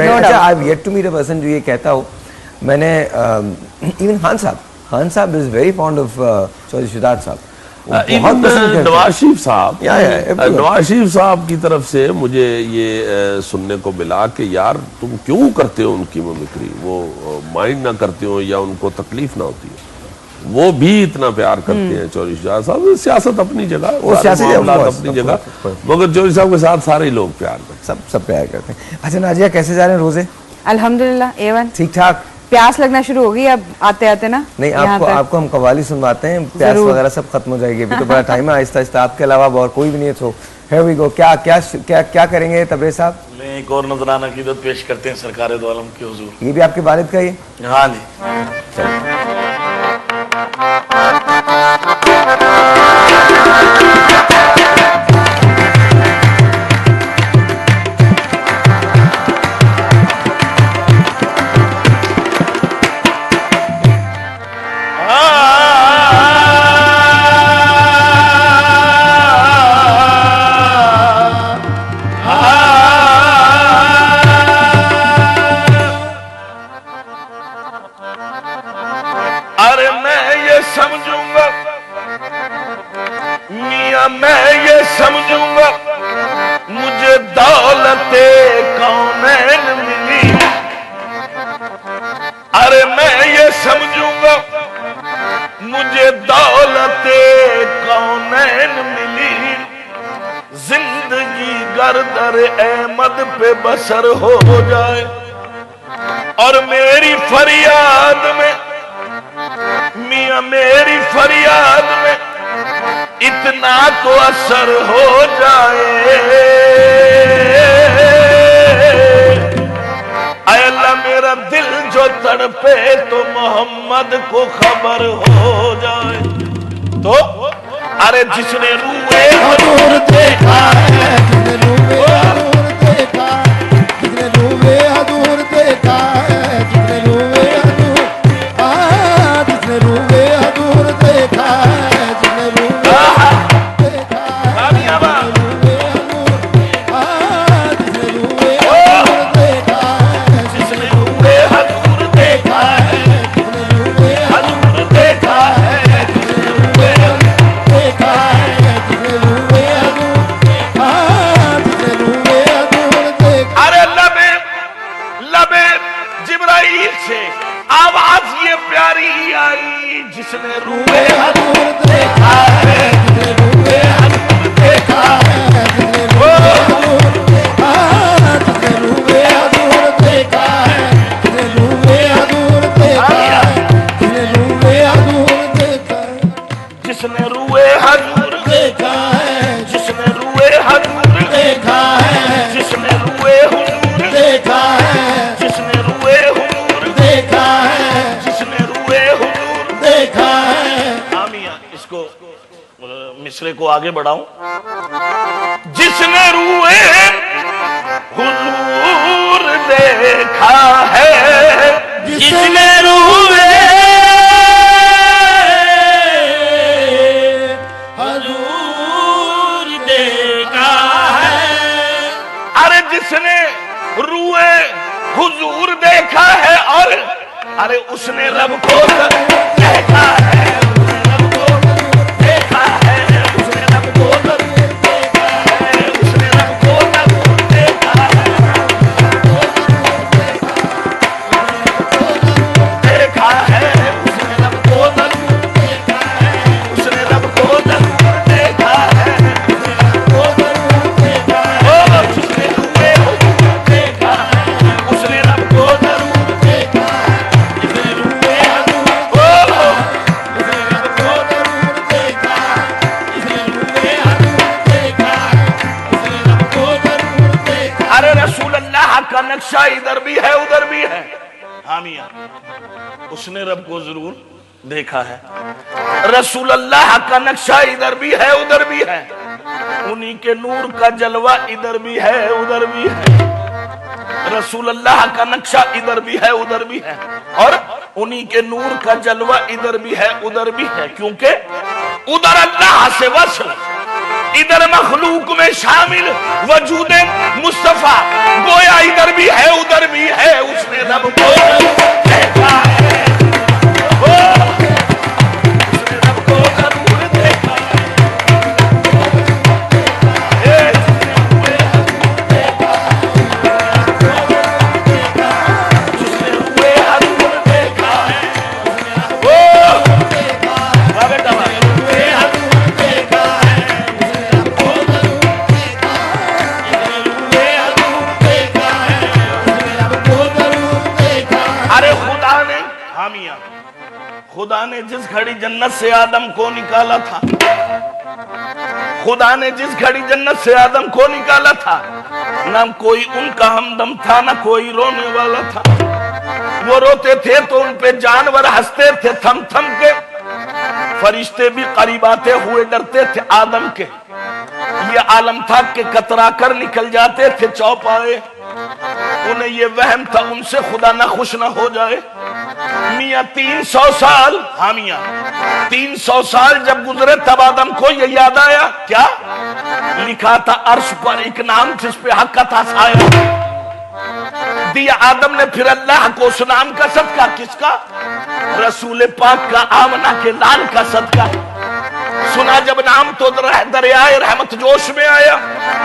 अच्छा, I have yet to meet a person जो ये कहता हो। मैंने even Khan sahab is very fond of Chaudhry Shujaat sahab. Nawaz शरीफ साहब की तरफ से मुझे ये सुनने को मिला कि यार तुम क्यों करते हो उनकी मिमिक्री, वो माइंड ना करते हो या उनको तकलीफ ना होती है, वो भी इतना प्यार करते हैं चौधरी शुजात साहब। सियासत अपनी जगह, वो अपनी जगह, मगर चौधरी साहब के साथ सारे लोग प्यार करते, सब प्यार करते हैं। अच्छा नाजिया, कैसे जा रहे हैं रोजे? अल्हम्दुलिल्लाह A1, ठीक ठाक। प्यास लगना शुरू हो गई अब आते आते ना। नहीं, आपको हम कव्वाली सुनवाते हैं, प्यास वगैरह सब खत्म हो जाएगी, अभी तो बड़ा टाइम है, आहिस्ता आहिस्ता। आपके अलावा और कोई भी नहीं है, तो हियर वी गो। क्या करेंगे तबरेज़ साहब? मैं एक और नजराना अकीदत पेश करते हैं सरकार दो आलम के हुजूर। ये भी आपके वालिद का ही? हाँ जी। अरे मैं ये समझूंगा मियां, मैं ये समझूंगा मुझे दौलते कौनैन मिली। अरे मैं ये समझूंगा मुझे दौलते कौनैन मिली। जिंदगी गर्दर अहमद पे बसर हो जाए और मेरी फरियाद में मियां, मेरी फरियाद में इतना तो असर हो जाए। अल्लाह मेरा दिल जो तड़पे तो मोहम्मद को खबर हो जाए। तो अरे जिसने रूए हजूर देखा है, जिसने रूए हजूर देखा, जिसने रूए हजूर देखा है, जिसने रूए हजूर, जिसने रूए हजूर देखा है, जिसने रूए देखा है, जिसने रूए हजूर देखा है, जिसने रूए हजूर देखा है, जिसने रूए हजूर देखा है, जिसने रूए देखा है, जिसने रूए हजूर, जिसने रूए हजूर देखा। अरे लबे जिब्राइल से आवाज ये प्यारी आई, जिसने रूए हजूर देखा है, जिसने रूए हजूर देखा है, जिसने रूए हजूर, जिसने रूए हजूर देखा है, जिसने रूए हजूर देखा है, जिसने रूए हजूर देखा है, जिसने रूए हजूर देखा है, जिसने रूए हजूर देखा है, जिसने रूए हुजूर देखा है, जिसने रूए हुजूर देखा है, जिसने रूए हुजूर देखा है। आमिया, इसको मिसरे को आगे बढ़ाऊं। जिसने रूए हुजूर देखा है, जिसने रूए उसने रब को देखा है, देखा है, उसने रब को देखा है, उसने रब को देखा है, देखा है, उसने रब को देखा है, उसने रब को देखा है, उसने रब को देखा है, अरे रसूल अल्लाह का नक्शा इधर भी है उधर भी है। हाँ मियां, उसने रब को जरूर देखा है। रसूल अल्लाह का नक्शा इधर भी है उधर भी है, उन्हीं के नूर का जलवा इधर भी है उधर भी है। रसूल अल्लाह का नक्शा इधर भी है उधर भी है, और उन्हीं के नूर का जलवा इधर भी है उधर भी है, क्योंकि उधर अल्लाह से वसल, इधर मखलूक में शामिल वजूद मुस्तफा, गोया इधर भी है उधर भी है। उसने रब को देखा है, उसने रब को जरूर देखा है, उसने हुए हजूर देखा है, खुदा ने जिस घड़ी जन्नत से आदम को निकाला था, खुदा ने जिस घड़ी जन्नत से आदम को निकाला था, ना कोई उनका हमदम था ना कोई रोने वाला था। वो रोते थे तो उन पे जानवर हंसते थे थम थम के, फरिश्ते भी करीब आते हुए डरते थे आदम के। ये आलम था कि कतरा कर निकल जाते थे चौपाए, उन्हें ये वहम था उनसे खुदा ना खुश ना हो जाए। मियां 300 साल, हाँ मियां 300 साल जब गुजरे तब आदम को ये याद आया, क्या लिखा था अर्श पर एक नाम जिस पे हक का था साया। दिया आदम ने फिर अल्लाह को उस नाम का सदका, किसका? रसूल पाक का, आमना के लाल का सदका। सुना जब नाम तो दरियाए रहमत जोश में आया,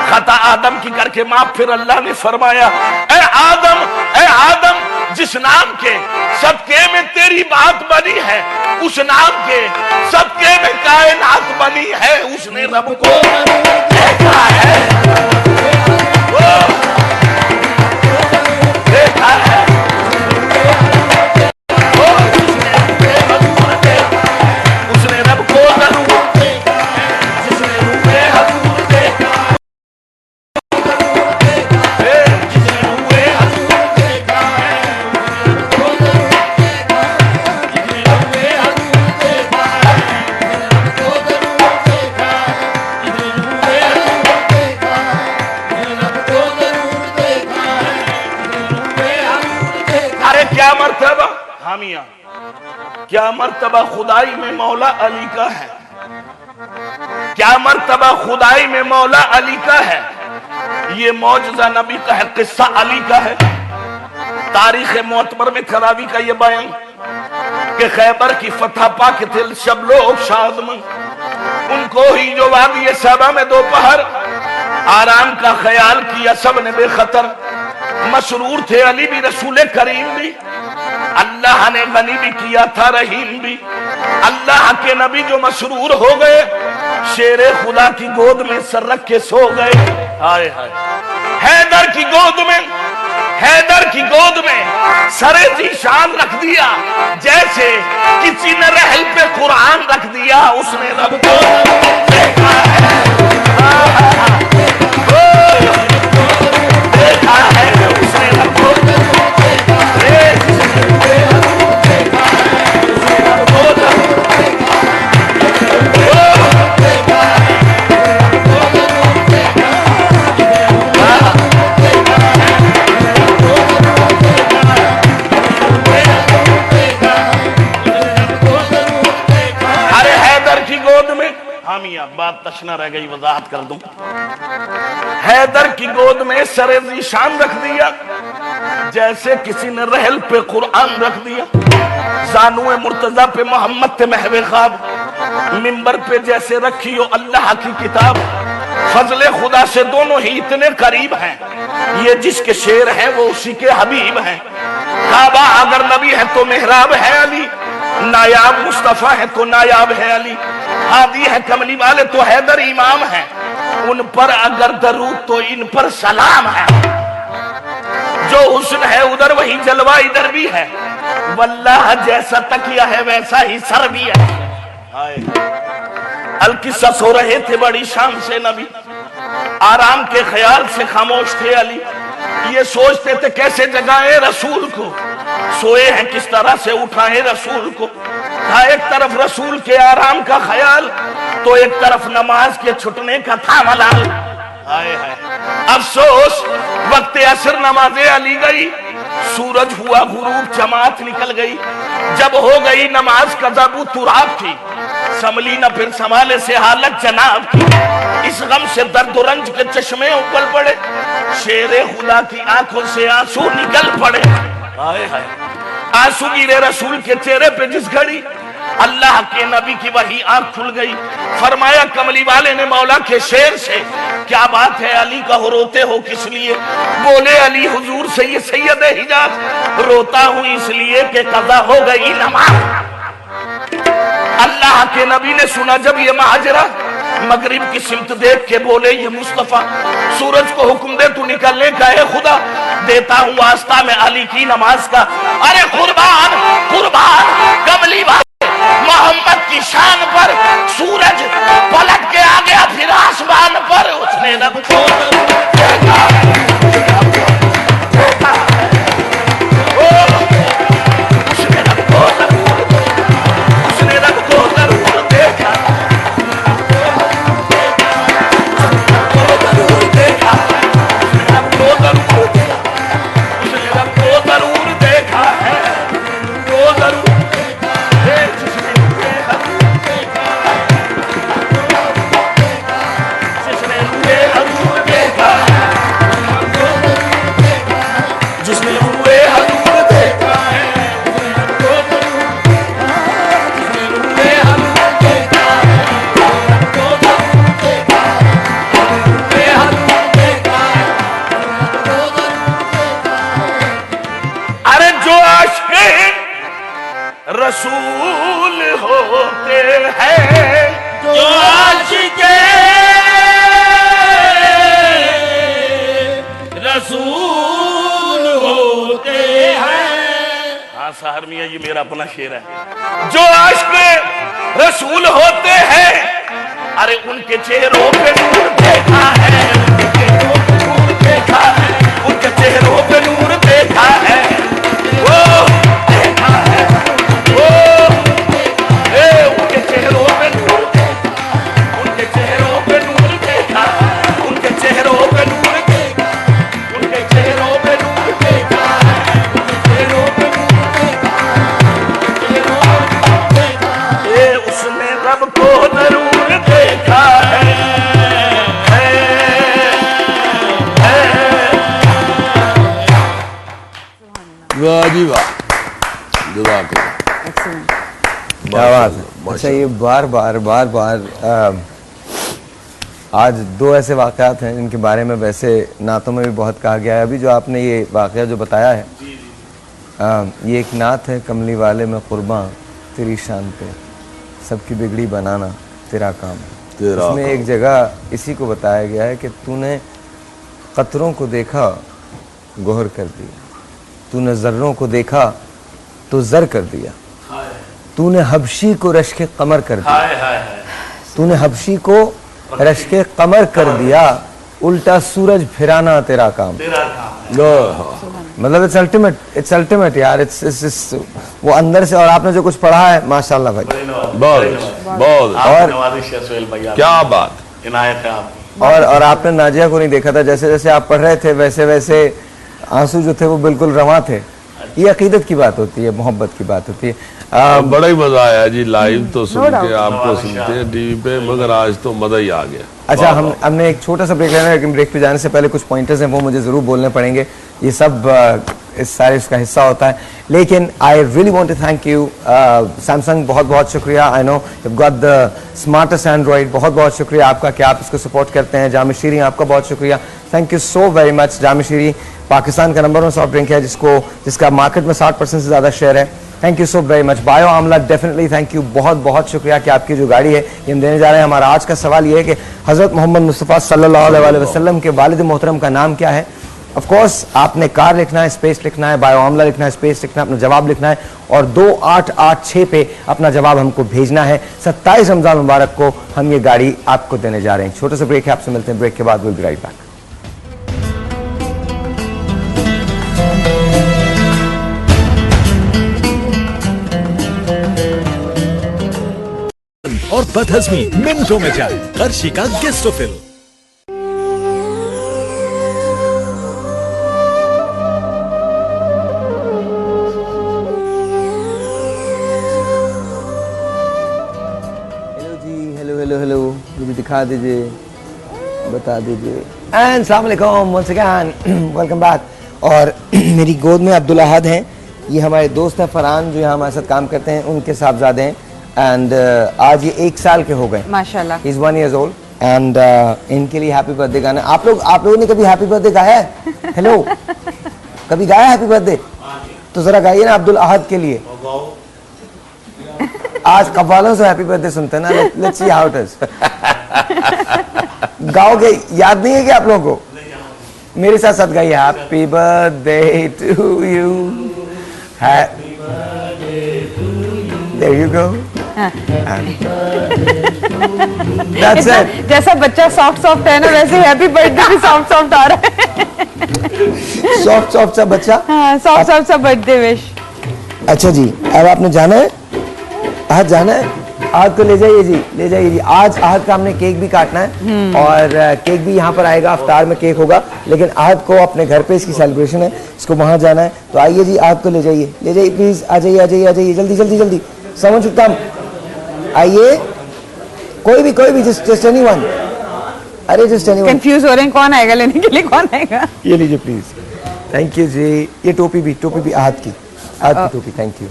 खता आदम की करके माफ, फिर अल्लाह ने फरमाया ए आदम जिस नाम के सदके में तेरी बात बनी है, उस नाम के सदके में कायनात बनी है। उसने रब को देखा है, देखा है, उसने रब को हामिया, क्या मर्तबा खुदाई में मौला अली का है, क्या मर्तबा खुदाई में मौला अली का है। ये मौजज़ा नबी का है, किस्सा अली का है। तारीख मोतबर में खराबी का ये बयान कि खैबर की फतह पा के थे सब लोग शादमंद, उनको ही जो वादी सबा में दोपहर आराम का ख्याल किया सब ने बेखतर। मसरूर थे अली भी रसूल करीम भी, अल्लाह ने गनी भी किया था रहीम भी। अल्लाह के नबी जो मसरूर हो गए, शेरे खुदा की गोद में सर रख के सो गए। हाय हाय, हैदर की गोद में, हैदर की गोद में सरे ज़ीशान रख दिया, जैसे किसी ने रहल पे कुरान रख दिया। उसने रब को देखा है, देखा है, उसने रब को बात तशना रह गई, वजाहत कर दूं। हैदर की गोद में सरे ज़ीशान रख दिया, जैसे किसी ने रहल पे कुरान रख दिया। जानुए मुर्तजा पे मोहम्मद थे महवे ख्वाब, मिंबर पे जैसे रखी हो अल्लाह की किताब, फजले खुदा से दोनों ही इतने करीब हैं, ये जिसके शेर हैं वो उसी के हबीब हैं। काबा अगर नबी है तो मेहराब है अली, नायाब मुस्तफा है तो नायाब है अली, हादी है कमली वाले तो हैदर इमाम है, उन पर अगर दरूद तो इन पर सलाम है। जो हुस्न है उधर वही जलवा इधर भी है, वल्लाह जैसा तकिया है वैसा ही सर भी है। अलकिस्सा सो रहे थे बड़ी शाम से नबी, आराम के ख्याल से खामोश थे अली, ये सोचते थे कैसे जगाए रसूल को, सोए हैं किस तरह से उठाए रसूल को। था एक तरफ रसूल के आराम का ख्याल, तो एक तरफ नमाज के छुटने का था मलाल। हाय हाय अफसोस वक्त असर नमाजे अली गई, सूरज हुआ गुरूब जमात निकल गई, जब हो गई नमाज कज़ाबू तुराब की, संभली न फिर संभाले से हालत जनाब की। इस गम से दर्द रंज के चश्मे उबल पड़े, शेरे खुदा की आंखों से आंसू निकल पड़े। हाय हाय आंसू गिरे रसूल के चेहरे पे जिस घड़ी, अल्लाह के नबी की वही आंख खुल गई। फरमाया कमली वाले ने मौला के शेर से, क्या बात है अली का हो रोते हो किस लिए? बोले अली हुजूर से ये सैयद हिजाज, रोता हूं इसलिए कि कज़ा हो गई नमाज। अल्लाह के नबी ने सुना जब ये माजरा, मगरिब की सिमत देख के बोले ये मुस्तफा, सूरज को हुक्म दे तू निकलने का है खुदा, देता हूँ वास्ता में अली की नमाज का। अरे कुर्बान कुर्बान कमली वाले मोहम्मद की शान पर, सूरज पलट के आ गया फिर आसमान पर, उसने रब को देखा, उसने रब को जरूर देखा, रसूल होते हैं जो आशिके रसूल होते हैं। हाँ शहर मियाँ ये मेरा अपना शेर है। जो आशिके रसूल होते हैं, अरे उनके चेहरों पे नूर देखा है, उनके चेहरों पे नूर देखा है, उनके चेहरों पे नूर देखा है, वो देखा है, उनके चेहरों पे नूर देखा, उनके चेहरों पे नूर देखा, उनके चेहरों पे नूर देखा, उनके चेहरों पे नूर देखा, उनके चेहरों पे नूर देखा, ये उसने रब को जरूर देखा है। वाह जी वाह, जज़ाकल्लाह। क्या बात है। अच्छा ये बार बार आज दो ऐसे वाक़यात हैं जिनके बारे में वैसे नातों में भी बहुत कहा गया है। अभी जो आपने ये वाक़या जो बताया है, ये एक नात है, कमली वाले में कुर्बां तेरी शान पे, सबकी बिगड़ी बनाना तेरा काम है। इसमें एक जगह इसी को बताया गया है कि तूने कतरों को देखा गोहर कर दिया, तूने ज़र्रों को देखा तो ज़र कर दिया, तूने हबशी को रश्के कमर कर दिया, तूने हबशी को रश्के कमर कर दिया, उल्टा सूरज फिराना तेरा काम। मतलब इट्स अल्टीमेट यार, इट्स वो अंदर से। और आपने जो कुछ पढ़ा है माशाल्लाह भाई, बहुत और क्या बात, इनायत है आप। और आपने नाजिया को नहीं देखा था, जैसे जैसे आप पढ़ रहे थे वैसे वैसे आंसू जो थे वो बिल्कुल रवां थे। ये अकीदत की बात होती है, मोहब्बत की बात होती है। बड़ा ही मजा आया जी, लाइव तो सुन के आपको सुनते हैं टीवी पे, मगर आज तो मजा ही आ गया। अच्छा हमने एक छोटा सा ब्रेक लेना है, लेकिन ब्रेक पे जाने से पहले कुछ पॉइंटर्स हैं वो मुझे ज़रूर बोलने पड़ेंगे। ये सब इस सारे उसका हिस्सा होता है। लेकिन I really want to thank you Samsung, बहुत बहुत शुक्रिया। I know you got the smartest Android, बहुत बहुत शुक्रिया आपका कि आप इसको सपोर्ट करते हैं। जामिशीरी आपका बहुत शुक्रिया, thank you so very much. जामिशीरी पाकिस्तान का नंबर 1 सॉफ्ट ड्रिंक है जिसका मार्केट में 60% से ज़्यादा शेयर है। Thank you so very much. Bio Amla definitely thank you, बहुत बहुत शुक्रिया कि आपकी जो गाड़ी है ये हम देने जा रहे हैं। हमारा आज का सवाल ये है कि हज़रत मोहम्मद मुस्तफ़ा सल्लल्लाहु अलैहि वसल्लम के वालिद मोहतरम का नाम क्या है। ऑफ कोर्स आपने कार लिखना है, स्पेस लिखना है, बायो आमला लिखना है, स्पेस लिखना है, अपना जवाब लिखना है और 2886 पे अपना जवाब हमको भेजना है। 27 रमज़ान मुबारक को हम ये गाड़ी आपको देने जा रहे हैं। छोटा सा ब्रेक है, आपसे मिलते हैं ब्रेक के बाद। Will be right back. और बदहजमी मिनटों में जाए। हर्षी का गेस्टोफिल। हेलो जी, हेलो मुझे दिखा दीजिए, बता दीजिए। एंड अस्सलाम वालेकुम वंस अगेन, वेलकम बैक। और मेरी गोद में अब्दुल अहद हैं, ये हमारे दोस्त हैं फरहान जो यहाँ हमारे साथ काम करते हैं, उनके साहबजादे हैं। एंड आज ये 1 साल के हो गए माशाल्लाह। He's 1 years old एंड इनके लिए हैप्पी बर्थडे गाना। आप लोगों ने कभी हैप्पी बर्थडे गाया है? हेलो, कभी गाया हैप्पी बर्थडे? तो जरा गाइए ना अब्दुल अहद के लिए। आज कव्वालों से हैप्पी बर्थडे सुनते हैं ना, let's see how it is. गाओगे? याद नहीं है क्या आप लोगों को? मेरे साथ साथ गाइए, happy birthday to you, there you go. That's it. जैसा बच्चा सॉफ्ट है ना, वैसे हैप्पी बर्थडे भी सॉफ्ट आ रहा है। सॉफ्ट सा बच्चा, हाँ, सॉफ्ट सा बर्थडे विश। अच्छा जी, अब आपने जाना है, आज जाना है, आज तो ले जाइए जी। आज आहद का हमने केक भी काटना है और केक भी यहाँ पर आएगा, अफ्तार में केक होगा, लेकिन आहद को अपने घर पे इसकी सेलिब्रेशन है, इसको वहाँ जाना है। तो आइए जी, आहद को ले जाइए प्लीज, आ जाइए जल्दी। समझ चुका हम, आइए, कोई भी जस्ट एनीवन। अरे जस्ट एनीवन। कंफ्यूज हो रहे हैं, कौन आएगा लेने के लिए, कौन आएगा? ये लीजिए प्लीज, थैंक यू जी। ये टोपी भी आहद की टोपी, थैंक यू।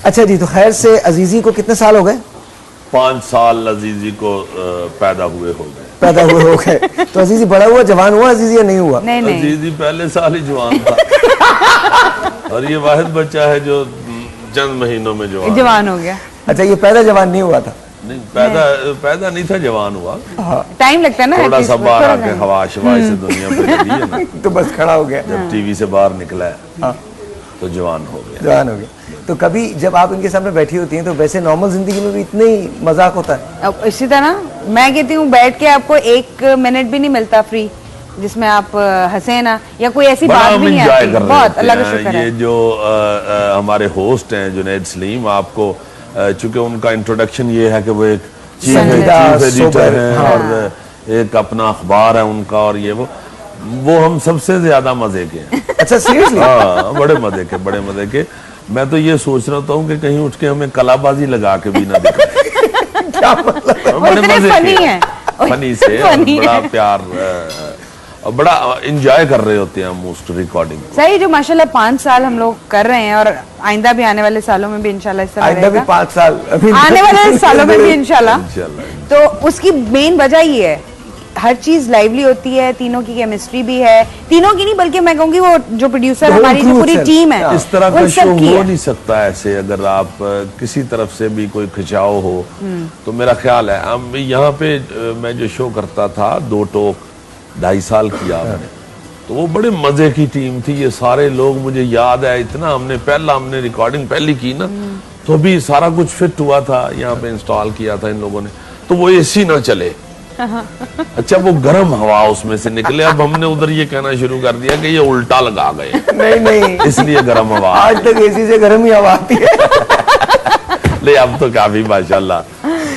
अच्छा जी, तो खैर से अजीजी को कितने साल हो गए? 5 साल अजीजी को पैदा हुए हो गए। तो अजीजी बड़ा हुआ, जवान हुआ अजीजी या नहीं हुआ? नहीं। अजीजी पहले साल ही जवान था। और ये वाहिद बच्चा है जो चंद महीनों में जवान हो गया। अच्छा, ये पैदा जवान नहीं हुआ था? नहीं, पैदा नहीं था, जवान हुआ। टाइम लगता है ना, थोड़ा सा बाहर आके हवा शवाई से दुनिया पे लगी है ना, तो बस खड़ा हो गया। जब टीवी से बाहर निकला है तो जवान हो गया। तो कभी जब आप इनके सामने बैठी होती हैं तो वैसे नॉर्मल जिंदगी में भी इतना ही मजाक होता है? अब इसी तरह मैं कहती हूँ, बैठ के आपको 1 मिनट भी नहीं मिलता फ्री जिसमें आप हंसे ना, या कोई ऐसी बात भी नहीं आती। बहुत अल्लाह का शुक्र है। ये जो हमारे होस्ट हैं जुनैद सलीम, आपको चूंकि उनका इंट्रोडक्शन ये है कि वो एक चीफ एडिटर हैं और एक अपना अखबार है उनका, और ये वो हम सबसे ज्यादा मजे के हैं। अच्छा, सीरियसली? हाँ, बड़े मजे के। मैं तो ये सोच रहा हूँ कि कहीं उठ के हमें कलाबाजी लगा के भी ना दिखाए। क्या मतलब? बड़े मजे फनी है, फनी से बड़ा प्यार और बड़ा एंजॉय कर रहे होते हैं मोस्ट रिकॉर्डिंग। सही, जो माशाल्लाह 5 साल हम लोग कर रहे हैं और आइंदा भी आने वाले सालों में भी इंशाल्लाह इस तरह आइंदा भी 5 साल आने वाले सालों में भी इंशाल्लाह। तो उसकी मेन वजह ये है, हर चीज लाइवली होती है, तीनों की केमिस्ट्री भी है, तीनों की नहीं बल्कि मैं कहूँगी वो जो प्रोड्यूसर हमारी जो पूरी टीम है, इस तरह का शो हो नहीं सकता ऐसे। अगर आप किसी तरफ से भी कोई खिंचाव हो तो मेरा ख्याल है, हम यहाँ पे मैं जो शो करता था 2 टोक 2.5 साल किया हमने, तो वो बड़े मजे की टीम थी। ये सारे लोग, मुझे याद है इतना, हमने रिकॉर्डिंग पहली की ना, तो भी सारा कुछ फिट हुआ था, यहाँ पे इंस्टॉल किया था इन लोगों ने, तो वो एसी ना चले। अच्छा, वो गर्म हवा उसमें से निकले। अब हमने उधर ये कहना शुरू कर दिया कि ये उल्टा लगा गए। नहीं, इसलिए गर्म हवा। आज तक एसी से गर्म ही हवा आती है। नहीं, अब तो काफी माशाल्लाह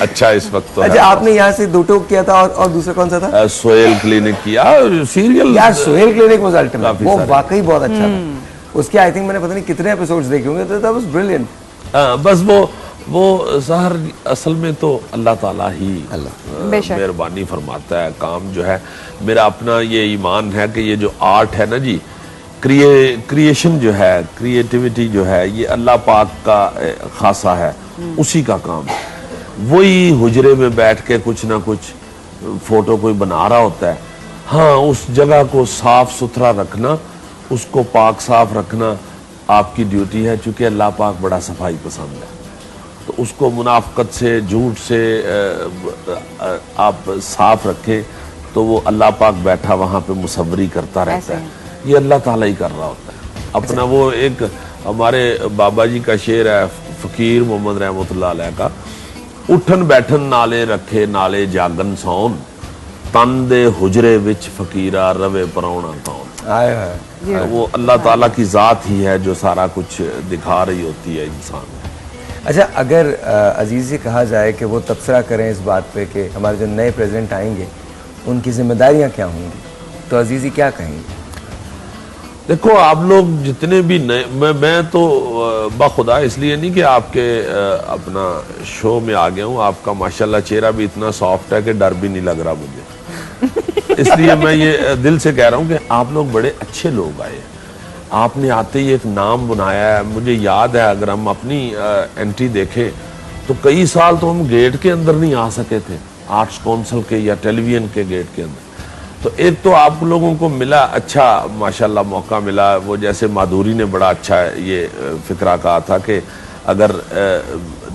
अच्छा इस वक्त तो। अच्छा, आपने यहाँ से 2 टोक किया था और दूसरा कौन सा था? सोहेल क्लिनिक किया, सीरियल। यार सोहेल क्लिनिक वाज अल्टीमेट, वो वाकई बहुत अच्छा था। उसके आई थिंक मैंने पता नहीं कितने एपिसोड्स देखे होंगे, तो दैट वाज ब्रिलियंट। बस वो सहर असल में तो अल्लाह ताला ही मेहरबानी फरमाता है। काम जो है, मेरा अपना ये ईमान है कि ये जो आर्ट है ना जी, क्रिएशन जो है, क्रिएटिविटी जो है, ये अल्लाह पाक का खासा है, उसी का काम है। वही हुजरे में बैठ के कुछ ना कुछ फोटो कोई बना रहा होता है। हाँ, उस जगह को साफ सुथरा रखना, उसको पाक साफ रखना आपकी ड्यूटी है, चूंकि अल्लाह पाक बड़ा सफाई पसंद है। तो उसको मुनाफकत से, झूठ से आप साफ रखें तो वो अल्लाह पाक बैठा वहाँ पे मुसव्वरी करता रहता है। ये अल्लाह ताला ही कर रहा होता है अपना। वो एक हमारे बाबा जी का शेर है, फकीर मोहम्मद रहमतुल्लाह अलैह का, उठन बैठन नाले रखे नाले जागन सौन, तन दे हुजरे विच फकीरा रवे परौना कौन। आए वो अल्लाह ताला की जात ही है जो सारा कुछ दिखा रही होती है इंसान। अच्छा, अगर अजीज से कहा जाए कि वो तबसरा करें इस बात पे कि हमारे जो नए प्रेसिडेंट आएंगे उनकी जिम्मेदारियां क्या होंगी, तो अजीजी क्या कहेंगे? देखो, आप लोग जितने भी नए, मैं तो बाखुदा इसलिए नहीं कि आपके अपना शो में आ गया हूँ, आपका माशाल्लाह चेहरा भी इतना सॉफ्ट है कि डर भी नहीं लग रहा मुझे। इसलिए मैं ये दिल से कह रहा हूँ कि आप लोग बड़े अच्छे लोग आए। आपने आते ही एक नाम बनाया है। मुझे याद है, अगर हम अपनी एंट्री देखें तो कई साल तो हम गेट के अंदर नहीं आ सके थे, आर्ट्स काउंसिल के या टेलीविजन के गेट के अंदर। तो एक तो आप लोगों को मिला अच्छा माशाल्लाह मौका मिला। वो जैसे माधुरी ने बड़ा अच्छा ये फिक्रा कहा था कि अगर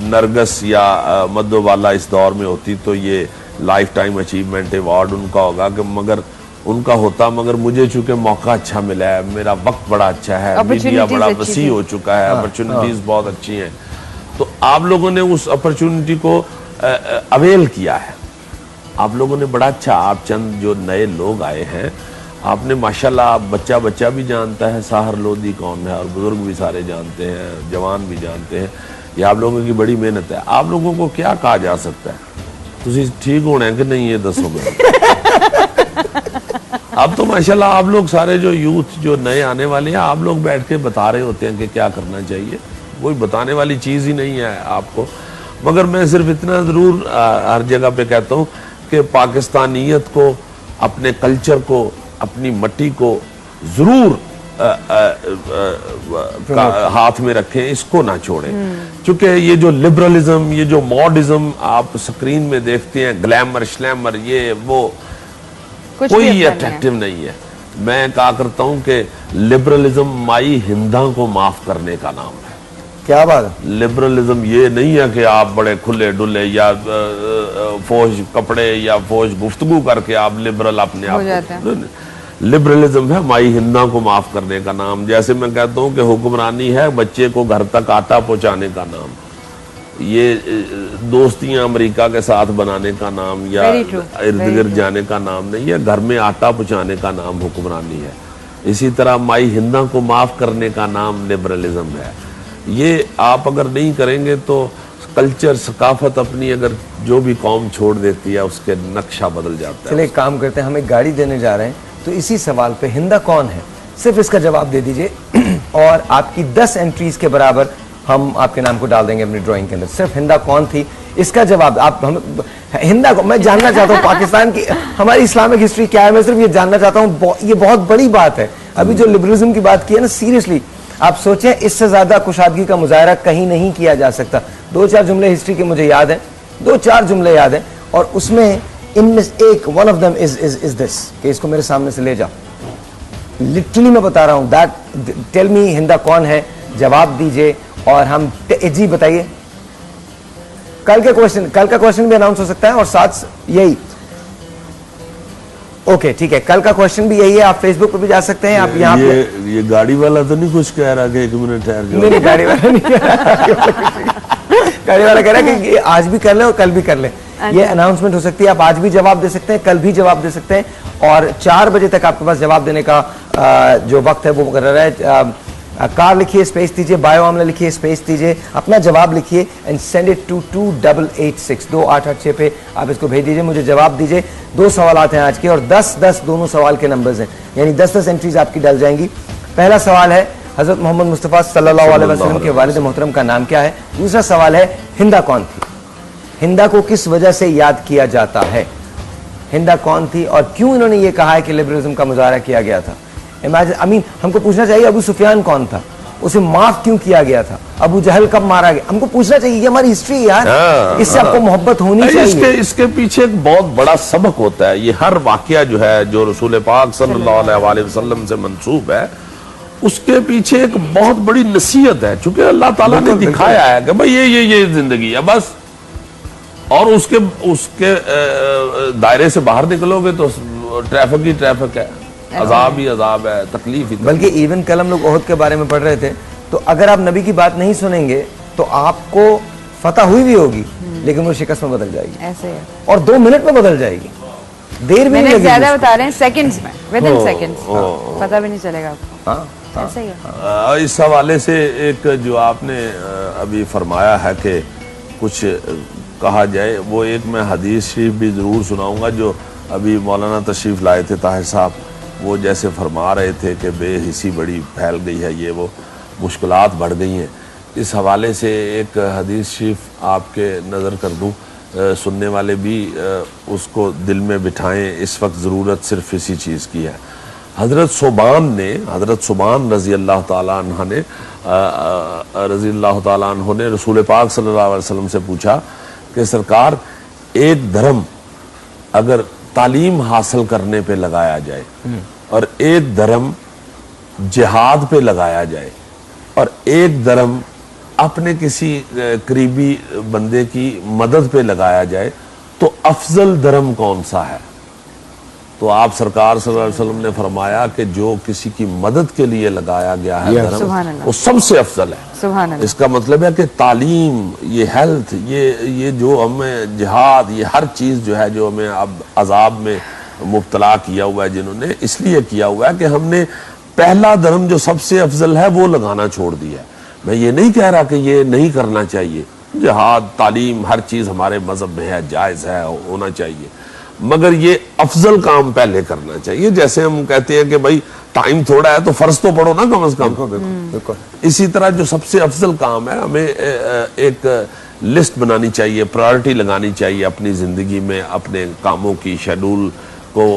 नरगस या मधुबाला इस दौर में होती तो ये लाइफ टाइम अचीवमेंट अवार्ड उनका होगा, कि मगर उनका होता, मगर मुझे चूंकि मौका अच्छा मिला है, मेरा वक्त बड़ा अच्छा है, मीडिया बड़ा वसी हो चुका है, अपॉर्चुनिटीज बहुत अच्छी हैं, तो आप लोगों ने उस अपॉर्चुनिटी को अवेल किया है। आप लोगों ने बड़ा अच्छा, आप चंद जो नए लोग आए हैं, आपने माशाल्लाह, बच्चा बच्चा भी जानता है साहर लोधी कौन है, और बुजुर्ग भी सारे जानते हैं, जवान भी जानते हैं। ये आप लोगों की बड़ी मेहनत है। आप लोगों को क्या कहा जा सकता है? तुसी ठीक होना है कि नहीं, ये दसो मुझे। अब तो माशाल्लाह आप लोग सारे जो यूथ जो नए आने वाले हैं, आप लोग बैठ के बता रहे होते हैं कि क्या करना चाहिए। कोई बताने वाली चीज ही नहीं है आपको। मगर मैं सिर्फ इतना जरूर हर जगह पे कहता हूँ कि पाकिस्तानियत को, अपने कल्चर को, अपनी मट्टी को जरूर हाथ में रखें, इसको ना छोड़ें। क्योंकि ये जो लिबरलिज्म, ये जो मॉडर्निज्म आप स्क्रीन में देखते हैं, ग्लैमर श्लैमर, ये वो कोई अट्रैक्टिव नहीं है। मैं कहा करता हूं कि लिबरलिज्म माई हिंदा को माफ करने का नाम है। क्या बात है? लिबरलिज्म ये नहीं है कि आप बड़े खुले डुले या फौज कपड़े या फौज गुफ्तगू करके आप लिबरल अपने आप। लिबरलिज्म है माई हिंदा को माफ करने का नाम। जैसे मैं कहता हूं कि हुक्मरानी है बच्चे को घर तक आटा पहुंचाने का नाम, ये दोस्तियां अमेरिका के साथ बनाने का नाम या इर्द गिर्द जाने का नाम नहीं है, घर में आटा पहुंचाने का नाम हुक्मरानी है। इसी तरह माई हिंदा को माफ करने का नाम लिबरलिज्म है। ये आप अगर नहीं करेंगे तो कल्चर सकाफत अपनी अगर जो भी कौम छोड़ देती है उसके नक्शा बदल जाता है। चलिए एक काम करते हैं, हम एक गाड़ी देने जा रहे हैं, तो इसी सवाल पे हिंदा कौन है सिर्फ इसका जवाब दे दीजिए और आपकी 10 एंट्रीज के बराबर हम आपके नाम को डाल देंगे अपनी ड्राइंग के अंदर। सिर्फ हिंदा कौन थी इसका जवाब आप हम हिंदा को मैं जानना चाहता हूँ। पाकिस्तान की हमारी इस्लामिक हिस्ट्री क्या है, मैं सिर्फ ये जानना चाहता हूँ। ये बहुत बड़ी बात है। अभी जो लिबरलिज्म की बात की है ना, सीरियसली आप सोचें, इससे ज्यादा कुशादगी का मुजाहरा कहीं नहीं किया जा सकता। 2-4 जुमले हिस्ट्री के मुझे याद है, 2-4 जुमले याद हैं, और उसमें इनमें एक one of them is this कि इसको मेरे सामने से ले जाओ। लिटरली मैं बता रहा हूं, दैट टेल मी हिंदा कौन है, जवाब दीजिए। और हम जी बताइए, कल का क्वेश्चन भी अनाउंस हो सकता है और साथ यही। ओके ठीक है, कल का क्वेश्चन भी यही है। आप फेसबुक पर भी जा सकते हैं। आप यहाँ ये गाड़ी वाला तो नहीं कुछ कह रहा कि 1 मिनट ठहर जाओ? नहीं, गाड़ी वाला नहीं कह रहा। गाड़ी वाला कह रहा है कि आज भी कर ले और कल भी कर ले। ये अनाउंसमेंट हो सकती है। आप आज भी जवाब दे सकते हैं, कल भी जवाब दे सकते हैं, और 4 बजे तक आपके पास जवाब देने का जो वक्त है वो मुकर्रर है। कार लिखिए, स्पेस दीजिए, बायो आमला लिखिए, स्पेस दीजिए, अपना जवाब लिखिए एंड सेंड इट टू 2886 2886 पे आप इसको भेज दीजिए। मुझे जवाब दीजिए। 2 सवाल आते हैं आज के और 10-10 दोनों सवाल के नंबर्स हैं, यानी 10-10 एंट्रीज आपकी डल जाएंगी। पहला सवाल है हजरत मोहम्मद मुस्तफ़ा सल्लल्लाहु अलैहि वसल्लम के वालिद मोहतरम का नाम क्या है। दूसरा सवाल है हिंदा कौन थी, हिंदा को किस वजह से याद किया जाता है, हिंदा कौन थी और क्यों इन्होंने ये कहा है कि लिबरलिज्म का मुजाहरा किया गया था। इमेजिन, आई मीन हमको पूछना चाहिए अबू सुफियान कौन था, उसे माफ क्यों किया गया था, अबू जहल कब मारा गया, हमको पूछना चाहिए। ये हमारी हिस्ट्री है यार, इससे आपको मोहब्बत होनी चाहिए। इसके पीछे एक बहुत बड़ा सबक होता है। ये हर वाकया जो है जो रसूल पाक सल्लल्लाहु अलैहि वसल्लम से मंसूब है, उसके पीछे एक बहुत बड़ी नसीहत है। चूंकि अल्लाह ताला ने दिखाया है कि भाई ये जिंदगी है बस, और उसके दायरे से बाहर निकलोगे तो ट्रैफिक ही ट्रैफिक है, अजाब ही अजाब है, तकलीफ ही। बल्कि इवन कल हम लोग ओहद के बारे में पढ़ रहे थे, तो अगर आप नबी की बात नहीं सुनेंगे तो आपको फतह हुई भी होगी लेकिन वो शिकस्त में बदल जाएगी। ऐसे है। और 2 मिनट में बदल जाएगी, देर भी नहीं लगेगी। ज्यादा बता रहे हैं, सेकंड्स में, विद इन सेकंड्स, पता भी नहीं चलेगा आपको। ऐसे ही है। इस हवाले से एक जो आपने अभी फरमाया है कि कुछ कहा जाए, वो एक मैं हदीस शरीफ भी जरूर सुनाऊंगा जो अभी मौलाना तशरीफ लाए थे ताहिर साहब, वो जैसे फरमा रहे थे कि बेहिसी बड़ी फैल गई है, ये वो मुश्किलात बढ़ गई हैं। इस हवाले से एक हदीस शरीफ आपके नज़र कर दूं, सुनने वाले भी उसको दिल में बिठाएं, इस वक्त ज़रूरत सिर्फ इसी चीज़ की है। हज़रत सुबान रज़ी अल्लाह ताला अन्हा ने रसूल पाक सल्लल्लाहु अलैहि वसल्लम से पूछा कि सरकार, एक धर्म अगर तालीम हासिल करने पे लगाया जाए और एक धर्म जिहाद पे लगाया जाए और एक धर्म अपने किसी करीबी बंदे की मदद पे लगाया जाए तो अफजल धर्म कौन सा है? तो आप सरकार सल्लल्लाहु अलैहि वसल्लम ने फरमाया कि जो किसी की मदद के लिए लगाया गया है धर्म, वो सबसे अफजल है। इसका मतलब है कि तालीम, ये हेल्थ, ये जो हमें जिहाद, ये हर चीज जो है जो हमें अब अजाब में मुब्तला किया हुआ है जिन्होंने, इसलिए किया हुआ है कि हमने पहला धर्म जो सबसे अफजल है वो लगाना छोड़ दिया है। मैं ये नहीं कह रहा कि ये नहीं करना चाहिए, जिहाद, तालीम, हर चीज हमारे मजहब में है, जायज है, होना चाहिए, मगर ये अफजल काम पहले करना चाहिए। जैसे हम कहते हैं कि भाई टाइम थोड़ा है तो फर्ज तो पढ़ो ना कम से कम। बिल्कुल। इसी तरह जो सबसे अफजल काम है, हमें एक लिस्ट बनानी चाहिए, प्रायोरिटी लगानी चाहिए अपनी जिंदगी में, अपने कामों की शेड्यूल को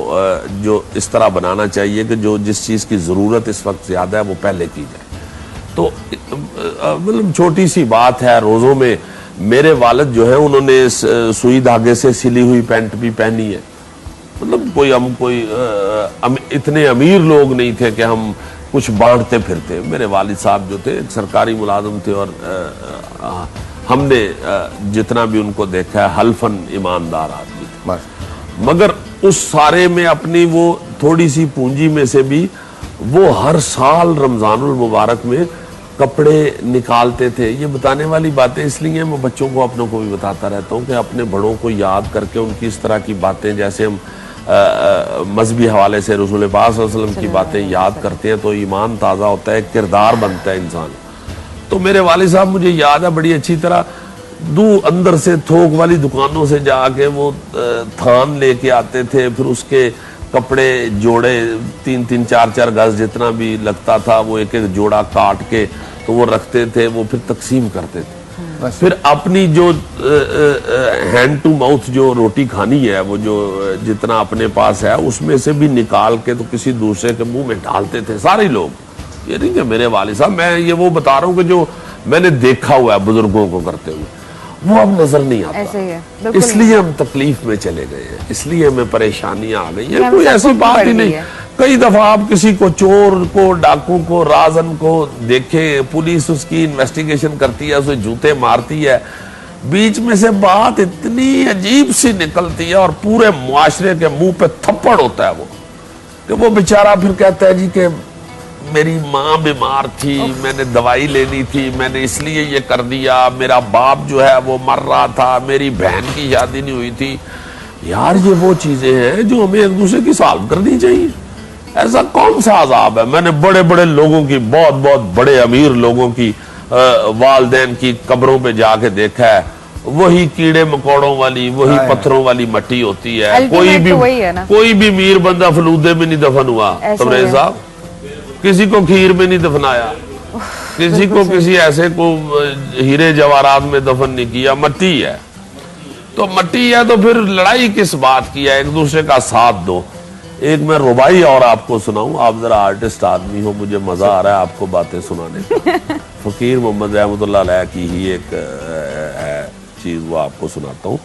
जो इस तरह बनाना चाहिए कि जो जिस चीज की जरूरत इस वक्त ज्यादा है वो पहले की जाए। तो मतलब छोटी सी बात है, रोजों में मेरे वालिद जो है उन्होंने सुई धागे से सिली हुई पैंट भी पहनी है। मतलब कोई इतने अमीर लोग नहीं थे कि हम कुछ बांटते फिरते। मेरे वालिद साहब जो थे एक सरकारी मुलाजिम थे और हमने जितना भी उनको देखा है हल्फन ईमानदार आदमी थे, मगर उस सारे में अपनी वो थोड़ी सी पूंजी में से भी वो हर साल रमजानुल मुबारक में कपड़े निकालते थे। ये बताने वाली बातें इसलिए मैं बच्चों को, अपनों को भी बताता रहता हूँ कि अपने बड़ों को याद करके उनकी इस तरह की बातें, जैसे हम मजहबी हवाले से रसूल पाक सल्लल्लाहु अलैहि वसल्लम की बातें याद करते हैं तो ईमान ताज़ा होता है, किरदार बनता है इंसान। तो मेरे वालिद साहब, मुझे याद है बड़ी अच्छी तरह, अंदर से थोक वाली दुकानों से जाके वो थान लेके आते थे, फिर उसके कपड़े जोड़े 3-3, 4-4 गज जितना भी लगता था वो एक एक जोड़ा काट के तो वो रखते थे, वो फिर तकसीम करते थे। फिर अपनी जो हैंड टू माउथ जो रोटी खानी है, वो जो जितना अपने पास है उसमें से भी निकाल के तो किसी दूसरे के मुंह में डालते थे सारे लोग। ये नहीं कि मेरे वालिद साहब, मैं ये वो बता रहा हूँ कि जो मैंने देखा हुआ है बुजुर्गों को करते हुए, वो अब नजर नहीं आता। ऐसे ही है, इसलिए हम तकलीफ में चले गए हैं, इसलिए हमें परेशानियां आ गई हैं। कोई ऐसी बात ही नहीं। कई दफा आप किसी को, चोर को, डाकू को, राजन को देखे, पुलिस उसकी इन्वेस्टिगेशन करती है, उसे जूते मारती है, बीच में से बात इतनी अजीब सी निकलती है और पूरे मुआशरे के मुंह पे थप्पड़ होता है वो, कि वो बेचारा फिर कहता है जी कि मेरी माँ बीमार थी, मैंने दवाई लेनी थी, मैंने इसलिए ये कर दिया, मेरा बाप जो है वो मर रहा था, मेरी बहन की शादी नहीं हुई थी। यार ये वो चीजें हैं जो हमें एक दूसरे की सॉल्व करनी चाहिए। ऐसा कौन सा अजाब है? मैंने बड़े बड़े लोगों की, बहुत बहुत बड़े अमीर लोगों की वालदैन की कब्रों पे जाके देखा है, वही कीड़े मकोड़ों वाली, वही पत्थरों वाली मट्टी होती है। कोई भी मीर बंदा फलूदे में नहीं दफन हुआ तबरेज साहब, किसी को खीर में नहीं दफनाया, किसी को किसी ऐसे को हीरे जवाहरात में दफन नहीं किया। मट्टी है तो मट्टी है, तो फिर लड़ाई किस बात की है? एक दूसरे का साथ दो, एक मैं रुबाई और आपको सुनाऊं, आप जरा आर्टिस्ट आदमी हो, मुझे मजा आ रहा है आपको बातें सुनाने का। फकीर मोहम्मद रहमतुल्लाह अलैह की ही एक है चीज, वो आपको सुनाता हूं।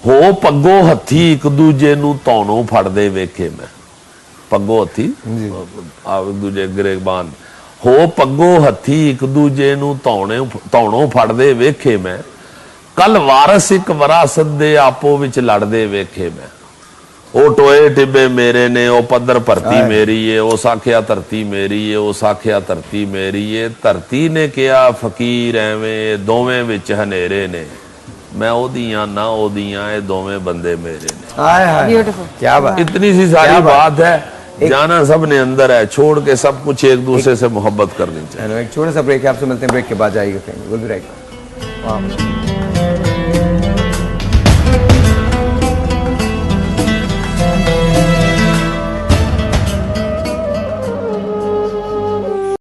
हो पग्गो हथी एक दूजे नू तौनों फड़दे वेखे मैं, पग्गो हथी आप एक दूजे गिरेबान, हो पग्गो हथी एक दूजे नू तौनों फड़दे वेखे मैं, कल वारस एक विरासत दे आपो विच लड़दे वेखे मैं। ओ टोए टिब्बे मेरे ने, ओ पद्धर भरती मेरी है, ओ साखिया धरती मेरी है, ओ साखिया धरती मेरी है, धरती ने कहा फकीर एवें दोवें विच हनेरे ने, मैं ओदियां ना ओदियां ए दोवें बंदे मेरे ने। ब्यूटीफुल, क्या बात, इतनी सी सारी बात है, जाना सब ने अंदर है, छोड़ के सब कुछ एक दूसरे से मोहब्बत करनी चाहिए। एक छोटा सा ब्रेक है, आपसे मिलते हैं ब्रेक के बाद, जाइएगा कहीं।